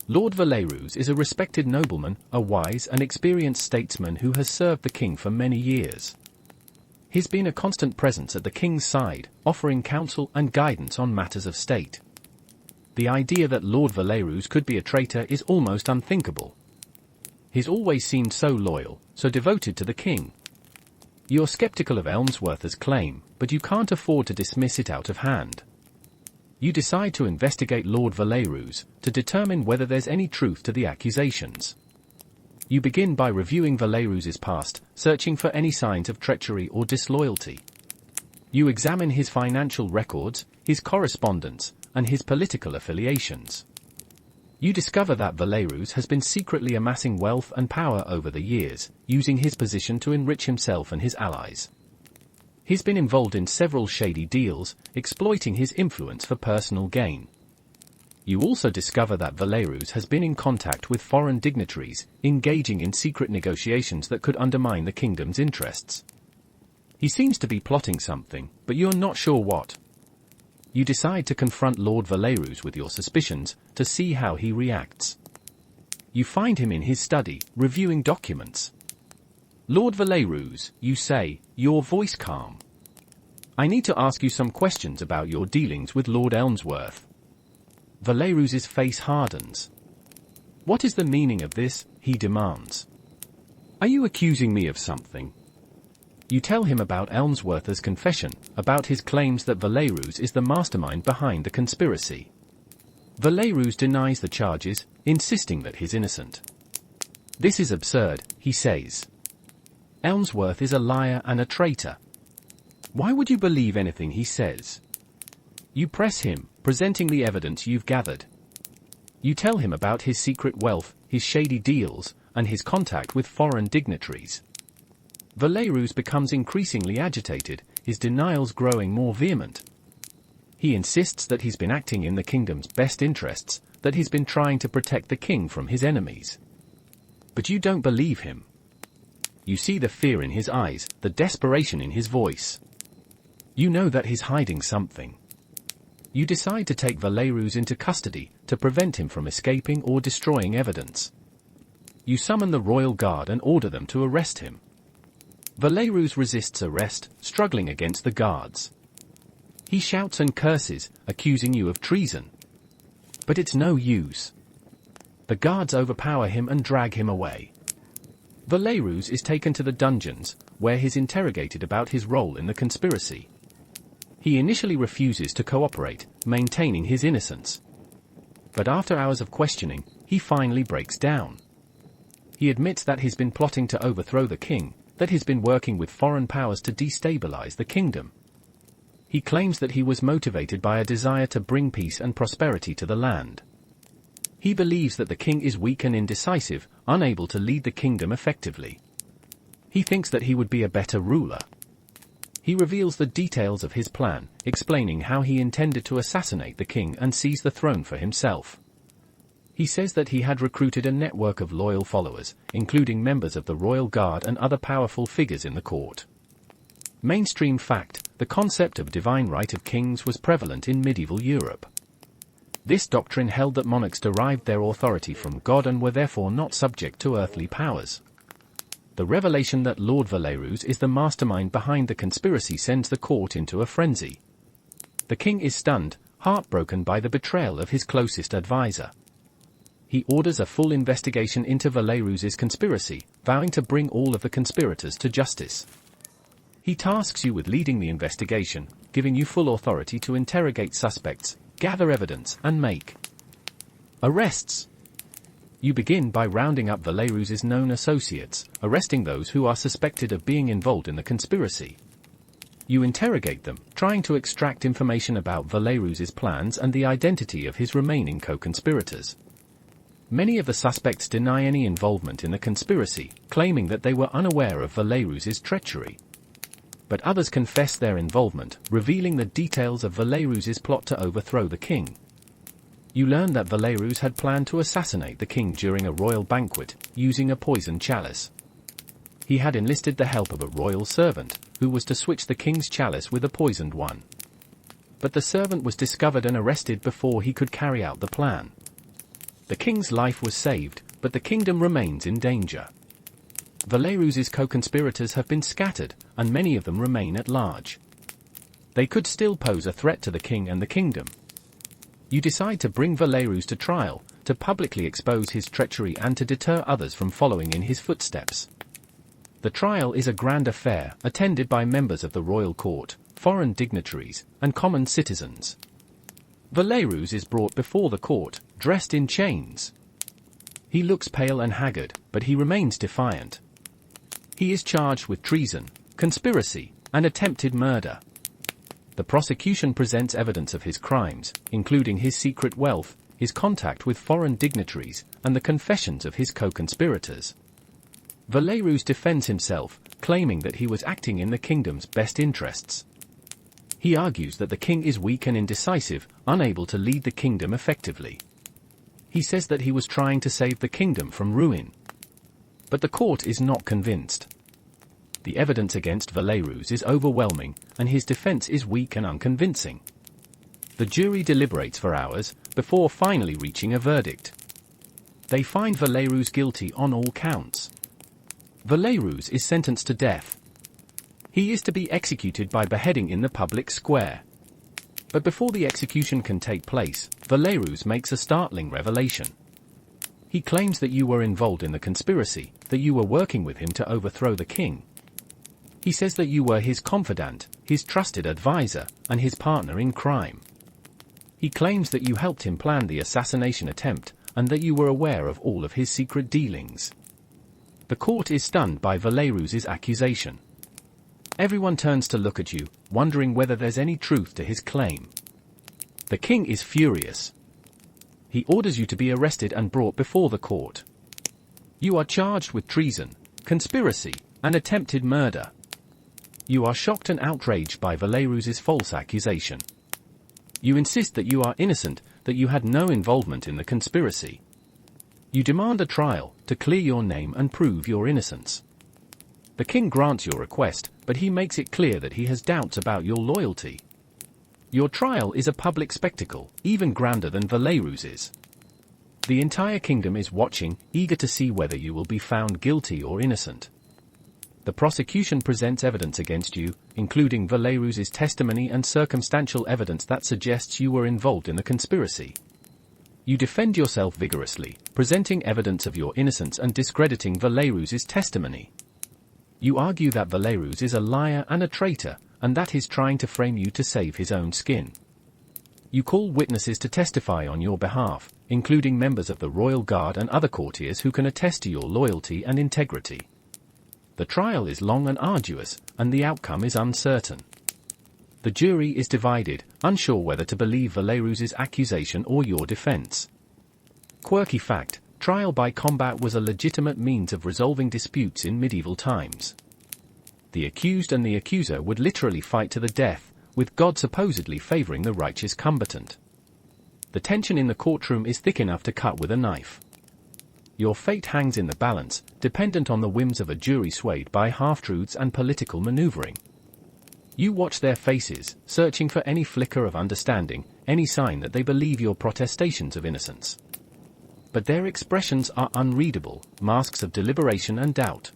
Speaker 1: Lord Valerus is a respected nobleman, a wise and experienced statesman who has served the king for many years. He's been a constant presence at the king's side, offering counsel and guidance on matters of state. The idea that Lord Valerus could be a traitor is almost unthinkable. He's always seemed so loyal, so devoted to the king. You're skeptical of Elmsworth's claim, but you can't afford to dismiss it out of hand. You decide to investigate Lord Valerus, to determine whether there's any truth to the accusations. You begin by reviewing Valerus's past, searching for any signs of treachery or disloyalty. You examine his financial records, his correspondence, and his political affiliations. You discover that Valerus has been secretly amassing wealth and power over the years, using his position to enrich himself and his allies. He's been involved in several shady deals, exploiting his influence for personal gain. You also discover that Valerus has been in contact with foreign dignitaries, engaging in secret negotiations that could undermine the kingdom's interests. He seems to be plotting something, but you're not sure what. You decide to confront Lord Valerus with your suspicions, to see how he reacts. You find him in his study, reviewing documents. "Lord Valerus," you say, your voice calm. "I need to ask you some questions about your dealings with Lord Elmsworth." Valerus's face hardens. "What is the meaning of this?" he demands. "Are you accusing me of something?" You tell him about Elmsworth's confession, about his claims that Valerus is the mastermind behind the conspiracy. Valerus denies the charges, insisting that he's innocent. "This is absurd," he says. "Elmsworth is a liar and a traitor. Why would you believe anything he says?" You press him, presenting the evidence you've gathered. You tell him about his secret wealth, his shady deals, and his contact with foreign dignitaries. Valerus becomes increasingly agitated, his denials growing more vehement. He insists that he's been acting in the kingdom's best interests, that he's been trying to protect the king from his enemies. But you don't believe him. You see the fear in his eyes, the desperation in his voice. You know that he's hiding something. You decide to take Valerus into custody, to prevent him from escaping or destroying evidence. You summon the royal guard and order them to arrest him. Valerus resists arrest, struggling against the guards. He shouts and curses, accusing you of treason. But it's no use. The guards overpower him and drag him away. Valerus is taken to the dungeons, where he's interrogated about his role in the conspiracy. He initially refuses to cooperate, maintaining his innocence. But after hours of questioning, he finally breaks down. He admits that he's been plotting to overthrow the king, that he's been working with foreign powers to destabilize the kingdom. He claims that he was motivated by a desire to bring peace and prosperity to the land. He believes that the king is weak and indecisive, unable to lead the kingdom effectively. He thinks that he would be a better ruler. He reveals the details of his plan, explaining how he intended to assassinate the king and seize the throne for himself. He says that he had recruited a network of loyal followers, including members of the royal guard and other powerful figures in the court. Mainstream fact: the concept of divine right of kings was prevalent in medieval Europe. This doctrine held that monarchs derived their authority from God and were therefore not subject to earthly powers. The revelation that Lord Valerus is the mastermind behind the conspiracy sends the court into a frenzy. The king is stunned, heartbroken by the betrayal of his closest advisor. He orders a full investigation into Valerus's conspiracy, vowing to bring all of the conspirators to justice. He tasks you with leading the investigation, giving you full authority to interrogate suspects, gather evidence, and make arrests. You begin by rounding up Valerus's known associates, arresting those who are suspected of being involved in the conspiracy. You interrogate them, trying to extract information about Valerus's plans and the identity of his remaining co-conspirators. Many of the suspects deny any involvement in the conspiracy, claiming that they were unaware of Valerus's treachery. But others confess their involvement, revealing the details of Valerus's plot to overthrow the king. You learn that Valerus had planned to assassinate the king during a royal banquet, using a poisoned chalice. He had enlisted the help of a royal servant, who was to switch the king's chalice with a poisoned one. But the servant was discovered and arrested before he could carry out the plan. The king's life was saved, but the kingdom remains in danger. Valerus's co-conspirators have been scattered, and many of them remain at large. They could still pose a threat to the king and the kingdom. You decide to bring Valerus to trial, to publicly expose his treachery and to deter others from following in his footsteps. The trial is a grand affair, attended by members of the royal court, foreign dignitaries, and common citizens. Valerus is brought before the court, dressed in chains. He looks pale and haggard, but he remains defiant. He is charged with treason, conspiracy, and attempted murder. The prosecution presents evidence of his crimes, including his secret wealth, his contact with foreign dignitaries, and the confessions of his co-conspirators. Valerus defends himself, claiming that he was acting in the kingdom's best interests. He argues that the king is weak and indecisive, unable to lead the kingdom effectively. He says that he was trying to save the kingdom from ruin. But the court is not convinced. The evidence against Valerus is overwhelming, and his defense is weak and unconvincing. The jury deliberates for hours, before finally reaching a verdict. They find Valerus guilty on all counts. Valerus is sentenced to death. He is to be executed by beheading in the public square. But before the execution can take place, Valerus makes a startling revelation. He claims that you were involved in the conspiracy, that you were working with him to overthrow the king. He says that you were his confidant, his trusted advisor, and his partner in crime. He claims that you helped him plan the assassination attempt, and that you were aware of all of his secret dealings. The court is stunned by Valerus's accusation. Everyone turns to look at you, wondering whether there's any truth to his claim. The king is furious. He orders you to be arrested and brought before the court. You are charged with treason, conspiracy, and attempted murder. You are shocked and outraged by Valerus's false accusation. You insist that you are innocent, that you had no involvement in the conspiracy. You demand a trial, to clear your name and prove your innocence. The king grants your request, but he makes it clear that he has doubts about your loyalty. Your trial is a public spectacle, even grander than Valerus's. The entire kingdom is watching, eager to see whether you will be found guilty or innocent. The prosecution presents evidence against you, including Valerus's testimony and circumstantial evidence that suggests you were involved in the conspiracy. You defend yourself vigorously, presenting evidence of your innocence and discrediting Valerus's testimony. You argue that Valerus is a liar and a traitor, and that he's trying to frame you to save his own skin. You call witnesses to testify on your behalf, including members of the royal guard and other courtiers who can attest to your loyalty and integrity. The trial is long and arduous, and the outcome is uncertain. The jury is divided, unsure whether to believe Valerus's accusation or your defense. Quirky fact: trial by combat was a legitimate means of resolving disputes in medieval times. The accused and the accuser would literally fight to the death, with God supposedly favoring the righteous combatant. The tension in the courtroom is thick enough to cut with a knife. Your fate hangs in the balance, dependent on the whims of a jury swayed by half-truths and political maneuvering. You watch their faces, searching for any flicker of understanding, any sign that they believe your protestations of innocence. But their expressions are unreadable, masks of deliberation and doubt.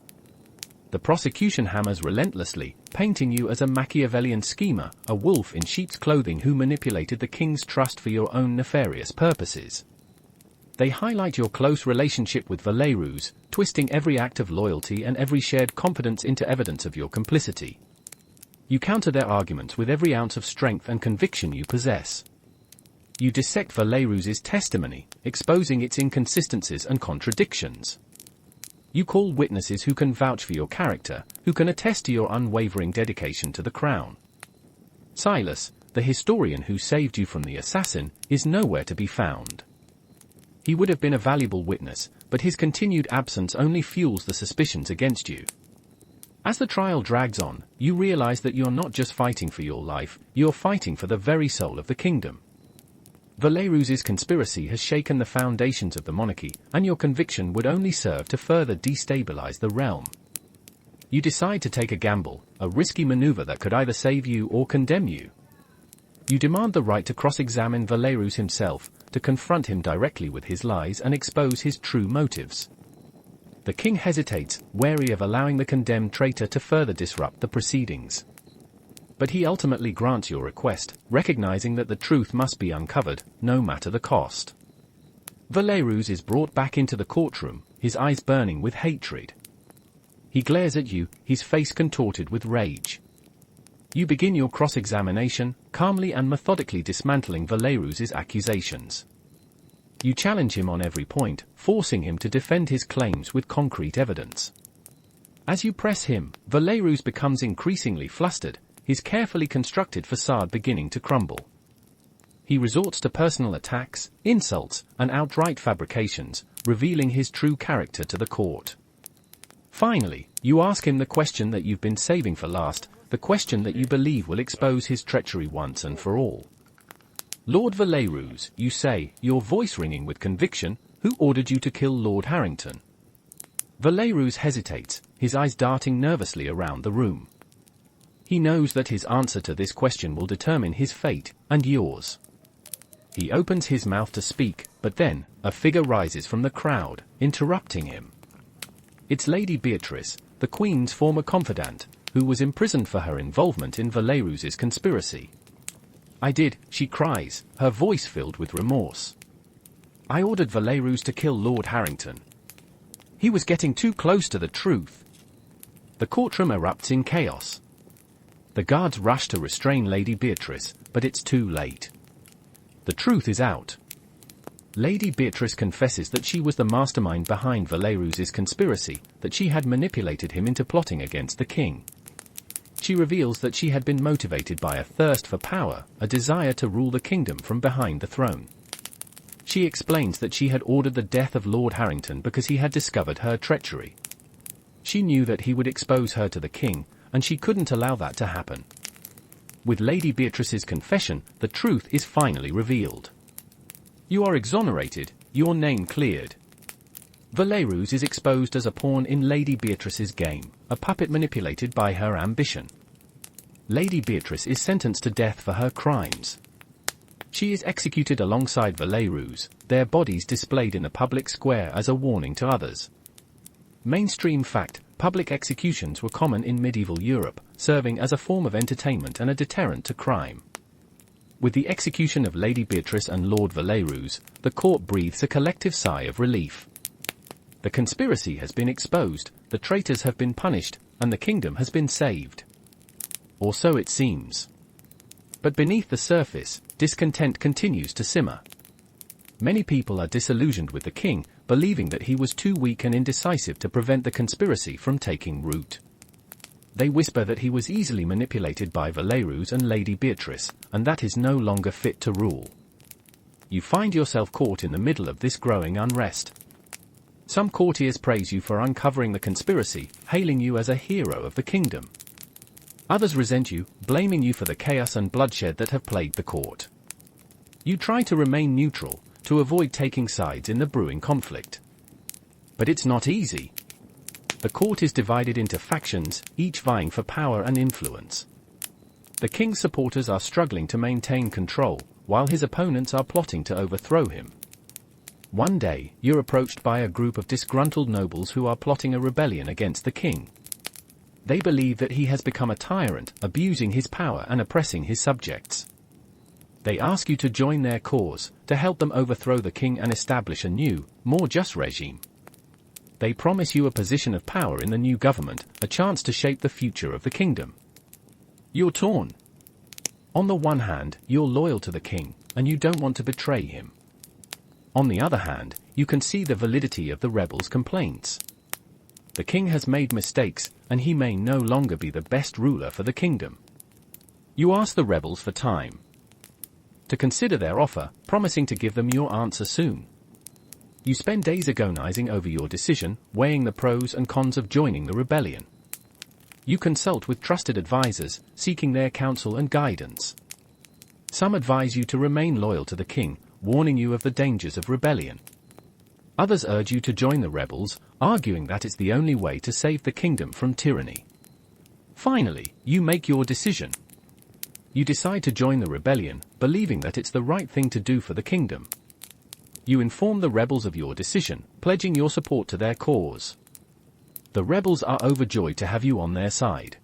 Speaker 1: The prosecution hammers relentlessly, painting you as a Machiavellian schemer, a wolf in sheep's clothing who manipulated the king's trust for your own nefarious purposes. They highlight your close relationship with Valerus, twisting every act of loyalty and every shared confidence into evidence of your complicity. You counter their arguments with every ounce of strength and conviction you possess. You dissect Valerus's testimony, exposing its inconsistencies and contradictions. You call witnesses who can vouch for your character, who can attest to your unwavering dedication to the crown. Silas, the historian who saved you from the assassin, is nowhere to be found. He would have been a valuable witness, but his continued absence only fuels the suspicions against you. As the trial drags on, you realize that you're not just fighting for your life, you're fighting for the very soul of the kingdom. Valerus's conspiracy has shaken the foundations of the monarchy, and your conviction would only serve to further destabilize the realm. You decide to take a gamble, a risky maneuver that could either save you or condemn you. You demand the right to cross-examine Valerus himself, to confront him directly with his lies and expose his true motives. The king hesitates, wary of allowing the condemned traitor to further disrupt the proceedings. But he ultimately grants your request, recognizing that the truth must be uncovered, no matter the cost. Valerus is brought back into the courtroom, his eyes burning with hatred. He glares at you, his face contorted with rage. You begin your cross-examination, calmly and methodically dismantling Valerus's accusations. You challenge him on every point, forcing him to defend his claims with concrete evidence. As you press him, Valerus becomes increasingly flustered, his carefully constructed facade beginning to crumble. He resorts to personal attacks, insults, and outright fabrications, revealing his true character to the court. Finally, you ask him the question that you've been saving for last, the question that you believe will expose his treachery once and for all. Lord Valerus, you say, your voice ringing with conviction, who ordered you to kill Lord Harrington? Valerus hesitates, his eyes darting nervously around the room. He knows that his answer to this question will determine his fate, and yours. He opens his mouth to speak, but But then, a figure rises from the crowd, interrupting him. It's Lady Beatrice, the Queen's former confidant, who was imprisoned for her involvement in Valerus's conspiracy. I did, she cries, her voice filled with remorse. I ordered Valerus to kill Lord Harrington. He was getting too close to the truth. The courtroom erupts in chaos. The guards rush to restrain Lady Beatrice, but it's too late. The truth is out. Lady Beatrice confesses that she was the mastermind behind Valerus's conspiracy, that she had manipulated him into plotting against the king. She reveals that she had been motivated by a thirst for power, a desire to rule the kingdom from behind the throne. She explains that she had ordered the death of Lord Harrington because he had discovered her treachery. She knew that he would expose her to the king, and she couldn't allow that to happen. With Lady Beatrice's confession, the truth is finally revealed. You are exonerated, your name cleared. Valerus is exposed as a pawn in Lady Beatrice's game, a puppet manipulated by her ambition. Lady Beatrice is sentenced to death for her crimes. She is executed alongside Valerus, their bodies displayed in a public square as a warning to others. Mainstream fact, public executions were common in medieval Europe, serving as a form of entertainment and a deterrent to crime. With the execution of Lady Beatrice and Lord Valerus, the court breathes a collective sigh of relief. The conspiracy has been exposed, the traitors have been punished, and the kingdom has been saved. Or so it seems. But beneath the surface, discontent continues to simmer. Many people are disillusioned with the king, believing that he was too weak and indecisive to prevent the conspiracy from taking root. They whisper that he was easily manipulated by Valerus and Lady Beatrice, and that is no longer fit to rule. You find yourself caught in the middle of this growing unrest. Some courtiers praise you for uncovering the conspiracy, hailing you as a hero of the kingdom. Others resent you, blaming you for the chaos and bloodshed that have plagued the court. You try to remain neutral, to avoid taking sides in the brewing conflict. But it's not easy. The court is divided into factions, each vying for power and influence. The king's supporters are struggling to maintain control, while his opponents are plotting to overthrow him. One day, you're approached by a group of disgruntled nobles who are plotting a rebellion against the king. They believe that he has become a tyrant, abusing his power and oppressing his subjects. They ask you to join their cause, to help them overthrow the king and establish a new, more just regime. They promise you a position of power in the new government, a chance to shape the future of the kingdom. You're torn. On the one hand, you're loyal to the king, and you don't want to betray him. On the other hand, you can see the validity of the rebels' complaints. The king has made mistakes, and he may no longer be the best ruler for the kingdom. You ask the rebels for time to consider their offer, promising to give them your answer soon. You spend days agonizing over your decision, weighing the pros and cons of joining the rebellion. You consult with trusted advisors, seeking their counsel and guidance. Some advise you to remain loyal to the king, warning you of the dangers of rebellion. Others urge you to join the rebels, arguing that it's the only way to save the kingdom from tyranny. Finally, you make your decision. You decide to join the rebellion, believing that it's the right thing to do for the kingdom. You inform the rebels of your decision, pledging your support to their cause. The rebels are overjoyed to have you on their side.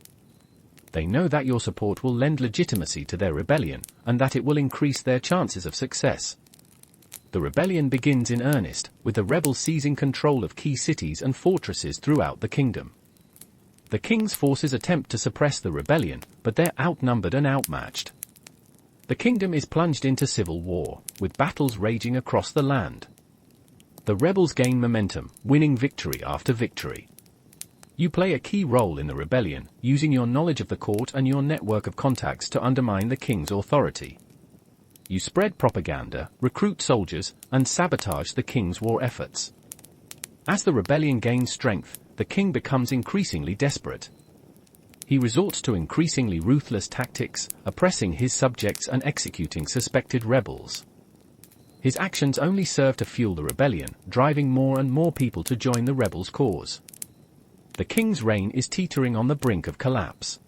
Speaker 1: They know that your support will lend legitimacy to their rebellion, and that it will increase their chances of success. The rebellion begins in earnest, with the rebels seizing control of key cities and fortresses throughout the kingdom. The king's forces attempt to suppress the rebellion, but they're outnumbered and outmatched. The kingdom is plunged into civil war, with battles raging across the land. The rebels gain momentum, winning victory after victory. You play a key role in the rebellion, using your knowledge of the court and your network of contacts to undermine the king's authority. You spread propaganda, recruit soldiers, and sabotage the king's war efforts. As the rebellion gains strength, the king becomes increasingly desperate. He resorts to increasingly ruthless tactics, oppressing his subjects and executing suspected rebels. His actions only serve to fuel the rebellion, driving more and more people to join the rebels' cause. The king's reign is teetering on the brink of collapse.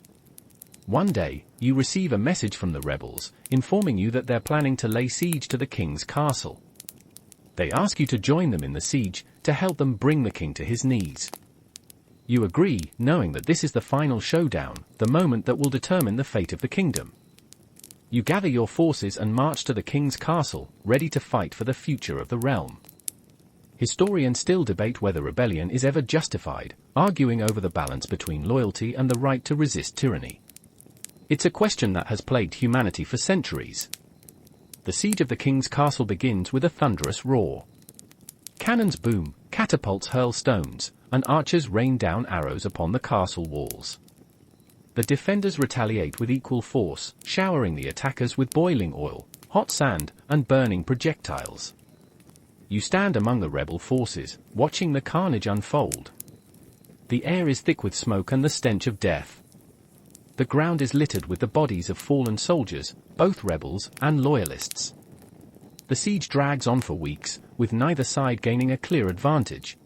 Speaker 1: One day, you receive a message from the rebels, informing you that they're planning to lay siege to the king's castle. They ask you to join them in the siege, to help them bring the king to his knees. You agree, knowing that this is the final showdown, the moment that will determine the fate of the kingdom. You gather your forces and march to the king's castle, ready to fight for the future of the realm. Historians still debate whether rebellion is ever justified, arguing over the balance between loyalty and the right to resist tyranny. It's a question that has plagued humanity for centuries. The siege of the king's castle begins with a thunderous roar. Cannons boom, catapults hurl stones, and archers rain down arrows upon the castle walls. The defenders retaliate with equal force, showering the attackers with boiling oil, hot sand, and burning projectiles. You stand among the rebel forces, watching the carnage unfold. The air is thick with smoke and the stench of death. The ground is littered with the bodies of fallen soldiers, both rebels and loyalists. The siege drags on for weeks, with neither side gaining a clear advantage.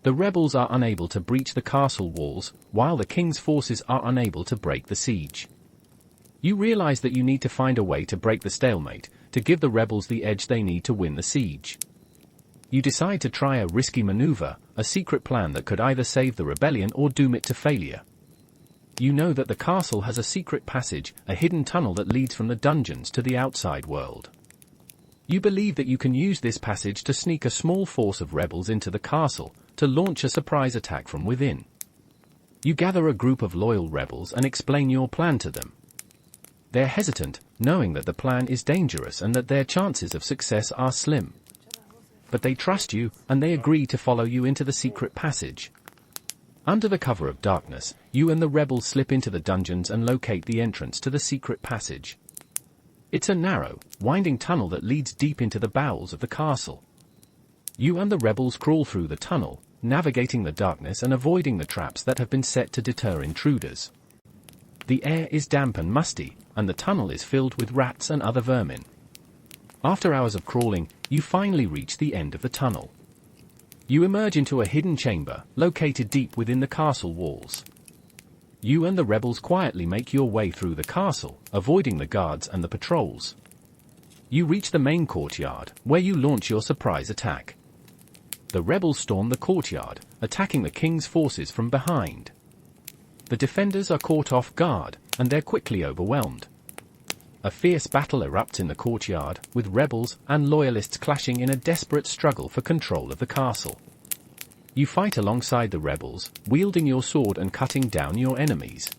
Speaker 1: The rebels are unable to breach the castle walls, while the king's forces are unable to break the siege. You realize that you need to find a way to break the stalemate, to give the rebels the edge they need to win the siege. You decide to try a risky maneuver, a secret plan that could either save the rebellion or doom it to failure. You know that the castle has a secret passage, a hidden tunnel that leads from the dungeons to the outside world. You believe that you can use this passage to sneak a small force of rebels into the castle, to launch a surprise attack from within. You gather a group of loyal rebels and explain your plan to them. They're hesitant, knowing that the plan is dangerous and that their chances of success are slim. But they trust you, and they agree to follow you into the secret passage. Under the cover of darkness, you and the rebels slip into the dungeons and locate the entrance to the secret passage. It's a narrow, winding tunnel that leads deep into the bowels of the castle. You and the rebels crawl through the tunnel, navigating the darkness and avoiding the traps that have been set to deter intruders. The air is damp and musty, and the tunnel is filled with rats and other vermin. After hours of crawling, you finally reach the end of the tunnel. You emerge into a hidden chamber, located deep within the castle walls. You and the rebels quietly make your way through the castle, avoiding the guards and the patrols. You reach the main courtyard, where you launch your surprise attack. The rebels storm the courtyard, attacking the king's forces from behind. The defenders are caught off guard, and they're quickly overwhelmed. A fierce battle erupts in the courtyard, with rebels and loyalists clashing in a desperate struggle for control of the castle. You fight alongside the rebels, wielding your sword and cutting down your enemies.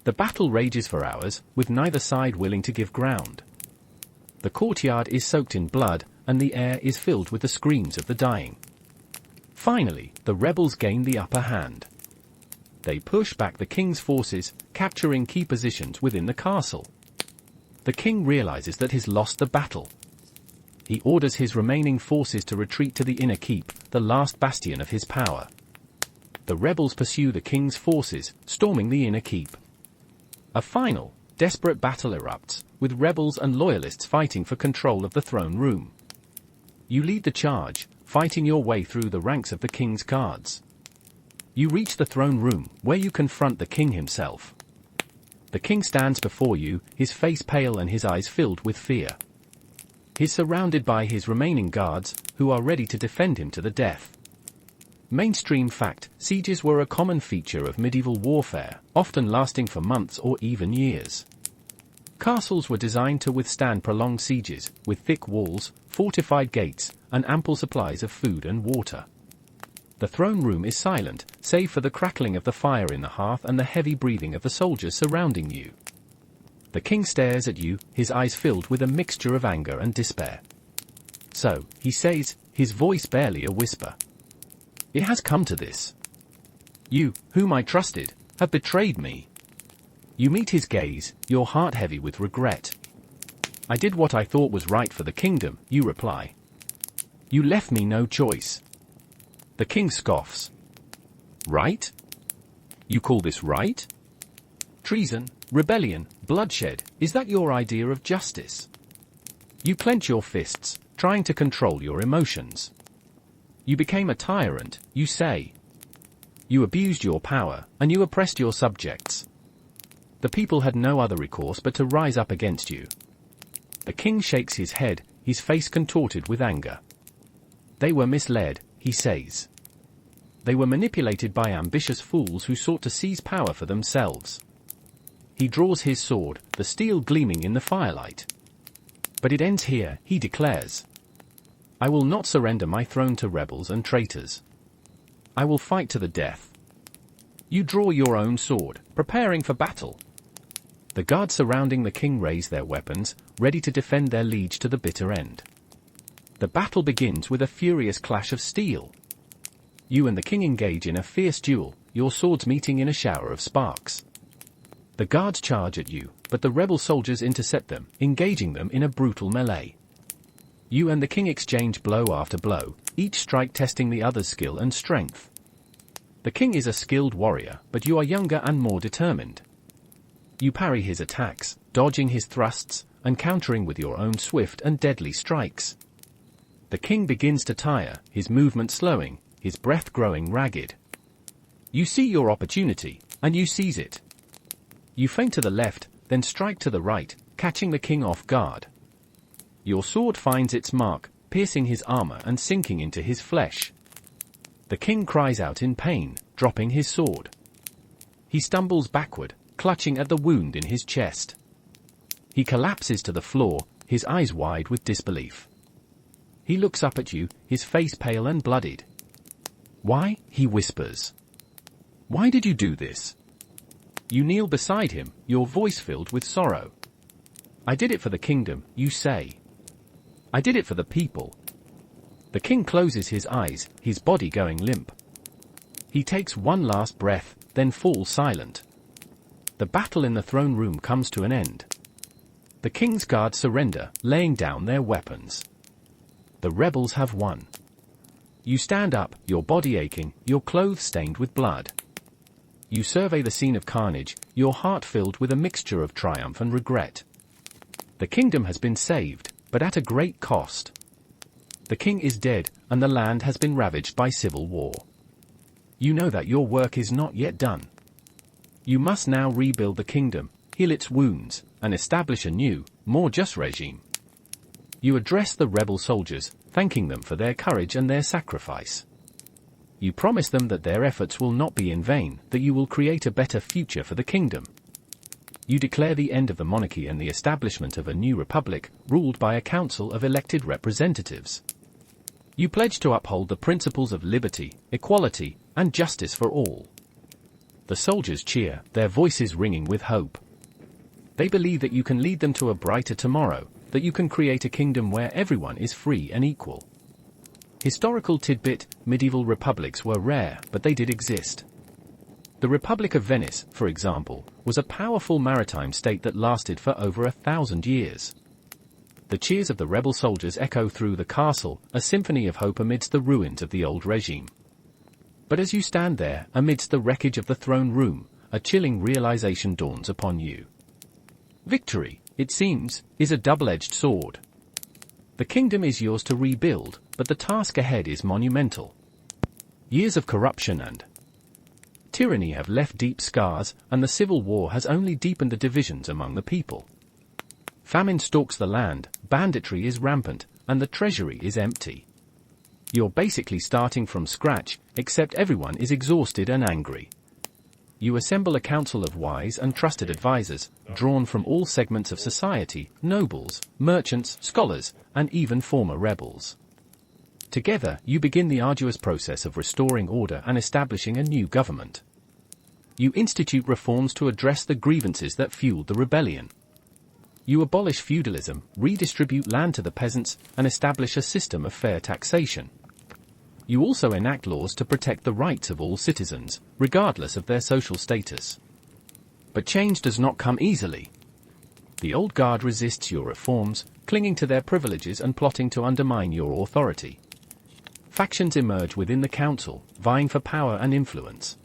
Speaker 1: The battle rages for hours, with neither side willing to give ground. The courtyard is soaked in blood, and the air is filled with the screams of the dying. Finally, the rebels gain the upper hand. They push back the king's forces, capturing key positions within the castle. The king realizes that he's lost the battle. He orders his remaining forces to retreat to the inner keep, the last bastion of his power. The rebels pursue the king's forces, storming the inner keep. A final, desperate battle erupts, with rebels and loyalists fighting for control of the throne room. You lead the charge, fighting your way through the ranks of the king's guards. You reach the throne room, where you confront the king himself. The king stands before you, his face pale and his eyes filled with fear. He's surrounded by his remaining guards, who are ready to defend him to the death. Mainstream fact: sieges were a common feature of medieval warfare, often lasting for months or even years. Castles were designed to withstand prolonged sieges, with thick walls, fortified gates, and ample supplies of food and water. The throne room is silent, save for the crackling of the fire in the hearth and the heavy breathing of the soldiers surrounding you. The king stares at you, his eyes filled with a mixture of anger and despair. So, he says, his voice barely a whisper. It has come to this. You, whom I trusted, have betrayed me. You meet his gaze, your heart heavy with regret. I did what I thought was right for the kingdom, you reply. You left me no choice. The king scoffs. Right? You call this right? Treason, rebellion, bloodshed, is that your idea of justice? You clench your fists, trying to control your emotions. You became a tyrant, you say. You abused your power, and you oppressed your subjects. The people had no other recourse but to rise up against you. The king shakes his head, his face contorted with anger. They were misled, he says. They were manipulated by ambitious fools who sought to seize power for themselves. He draws his sword, the steel gleaming in the firelight. But it ends here, he declares. I will not surrender my throne to rebels and traitors. I will fight to the death. You draw your own sword, preparing for battle. The guards surrounding the king raise their weapons, ready to defend their liege to the bitter end. The battle begins with a furious clash of steel. You and the king engage in a fierce duel, your swords meeting in a shower of sparks. The guards charge at you, but the rebel soldiers intercept them, engaging them in a brutal melee. You and the king exchange blow after blow, each strike testing the other's skill and strength. The king is a skilled warrior, but you are younger and more determined. You parry his attacks, dodging his thrusts, and countering with your own swift and deadly strikes. The king begins to tire, his movement slowing, his breath growing ragged. You see your opportunity, and you seize it. You feint to the left, then strike to the right, catching the king off guard. Your sword finds its mark, piercing his armor and sinking into his flesh. The king cries out in pain, dropping his sword. He stumbles backward, clutching at the wound in his chest. He collapses to the floor, his eyes wide with disbelief. He looks up at you, his face pale and bloodied. Why, he whispers. Why did you do this? You kneel beside him, your voice filled with sorrow. I did it for the kingdom, you say. I did it for the people. The king closes his eyes, his body going limp. He takes one last breath, then falls silent. The battle in the throne room comes to an end. The king's guards surrender, laying down their weapons. The rebels have won. You stand up, your body aching, your clothes stained with blood. You survey the scene of carnage, your heart filled with a mixture of triumph and regret. The kingdom has been saved, but at a great cost. The king is dead, and the land has been ravaged by civil war. You know that your work is not yet done. You must now rebuild the kingdom, heal its wounds, and establish a new, more just regime. You address the rebel soldiers, thanking them for their courage and their sacrifice. You promise them that their efforts will not be in vain, that you will create a better future for the kingdom. You declare the end of the monarchy and the establishment of a new republic, ruled by a council of elected representatives. You pledge to uphold the principles of liberty, equality, and justice for all. The soldiers cheer, their voices ringing with hope. They believe that you can lead them to a brighter tomorrow, that you can create a kingdom where everyone is free and equal. Historical tidbit: medieval republics were rare, but they did exist. The Republic of Venice, for example, was a powerful maritime state that lasted for over 1,000 years. The cheers of the rebel soldiers echo through the castle, a symphony of hope amidst the ruins of the old regime. But as you stand there, amidst the wreckage of the throne room, a chilling realization dawns upon you. Victory, it seems, is a double-edged sword. The kingdom is yours to rebuild, but the task ahead is monumental. Years of corruption and tyranny have left deep scars, and the civil war has only deepened the divisions among the people. Famine stalks the land, banditry is rampant, and the treasury is empty. You're basically starting from scratch, except everyone is exhausted and angry. You assemble a council of wise and trusted advisors, drawn from all segments of society, nobles, merchants, scholars, and even former rebels. Together, you begin the arduous process of restoring order and establishing a new government. You institute reforms to address the grievances that fueled the rebellion. You abolish feudalism, redistribute land to the peasants, and establish a system of fair taxation. You also enact laws to protect the rights of all citizens, regardless of their social status. But change does not come easily. The old guard resists your reforms, clinging to their privileges and plotting to undermine your authority. Factions emerge within the council, vying for power and influence.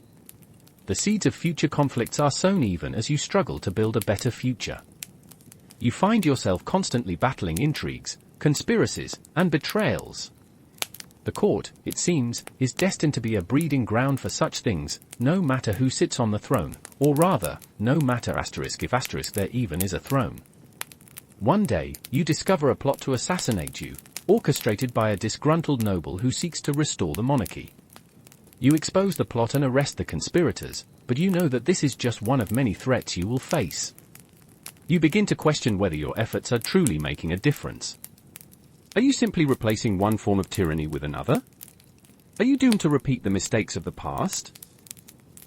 Speaker 1: The seeds of future conflicts are sown even as you struggle to build a better future. You find yourself constantly battling intrigues, conspiracies, and betrayals. The court, it seems, is destined to be a breeding ground for such things, no matter who sits on the throne, or rather, no matter if there even is a throne. One day, you discover a plot to assassinate you, orchestrated by a disgruntled noble who seeks to restore the monarchy. You expose the plot and arrest the conspirators, but you know that this is just one of many threats you will face. You begin to question whether your efforts are truly making a difference. Are you simply replacing one form of tyranny with another? Are you doomed to repeat the mistakes of the past?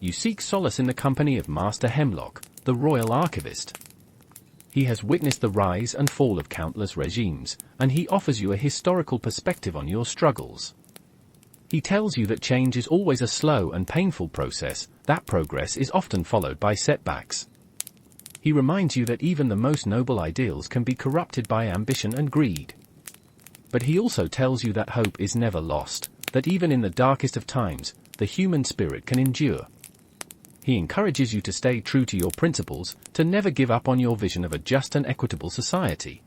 Speaker 1: You seek solace in the company of Master Hemlock, the royal archivist. He has witnessed the rise and fall of countless regimes, and he offers you a historical perspective on your struggles. He tells you that change is always a slow and painful process, that progress is often followed by setbacks. He reminds you that even the most noble ideals can be corrupted by ambition and greed. But he also tells you that hope is never lost, that even in the darkest of times, the human spirit can endure. He encourages you to stay true to your principles, to never give up on your vision of a just and equitable society.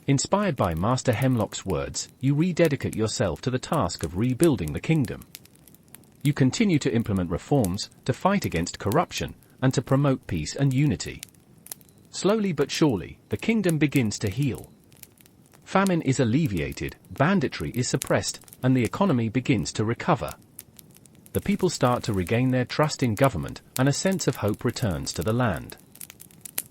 Speaker 1: Inspired by Master Hemlock's words, you rededicate yourself to the task of rebuilding the kingdom. You continue to implement reforms, to fight against corruption, and to promote peace and unity. Slowly but surely, the kingdom begins to heal. Famine is alleviated, banditry is suppressed, and the economy begins to recover. The people start to regain their trust in government, and a sense of hope returns to the land.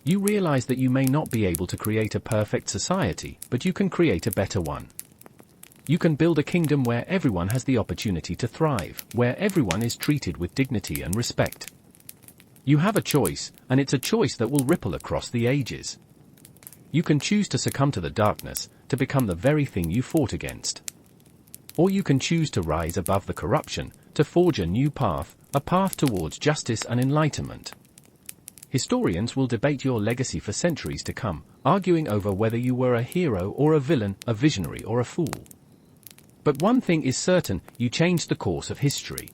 Speaker 1: You realize that you may not be able to create a perfect society, but you can create a better one. You can build a kingdom where everyone has the opportunity to thrive, where everyone is treated with dignity and respect. You have a choice, and it's a choice that will ripple across the ages. You can choose to succumb to the darkness, to become the very thing you fought against. Or you can choose to rise above the corruption, to forge a new path, a path towards justice and enlightenment. Historians will debate your legacy for centuries to come, arguing over whether you were a hero or a villain, a visionary or a fool. But one thing is certain, you changed the course of history.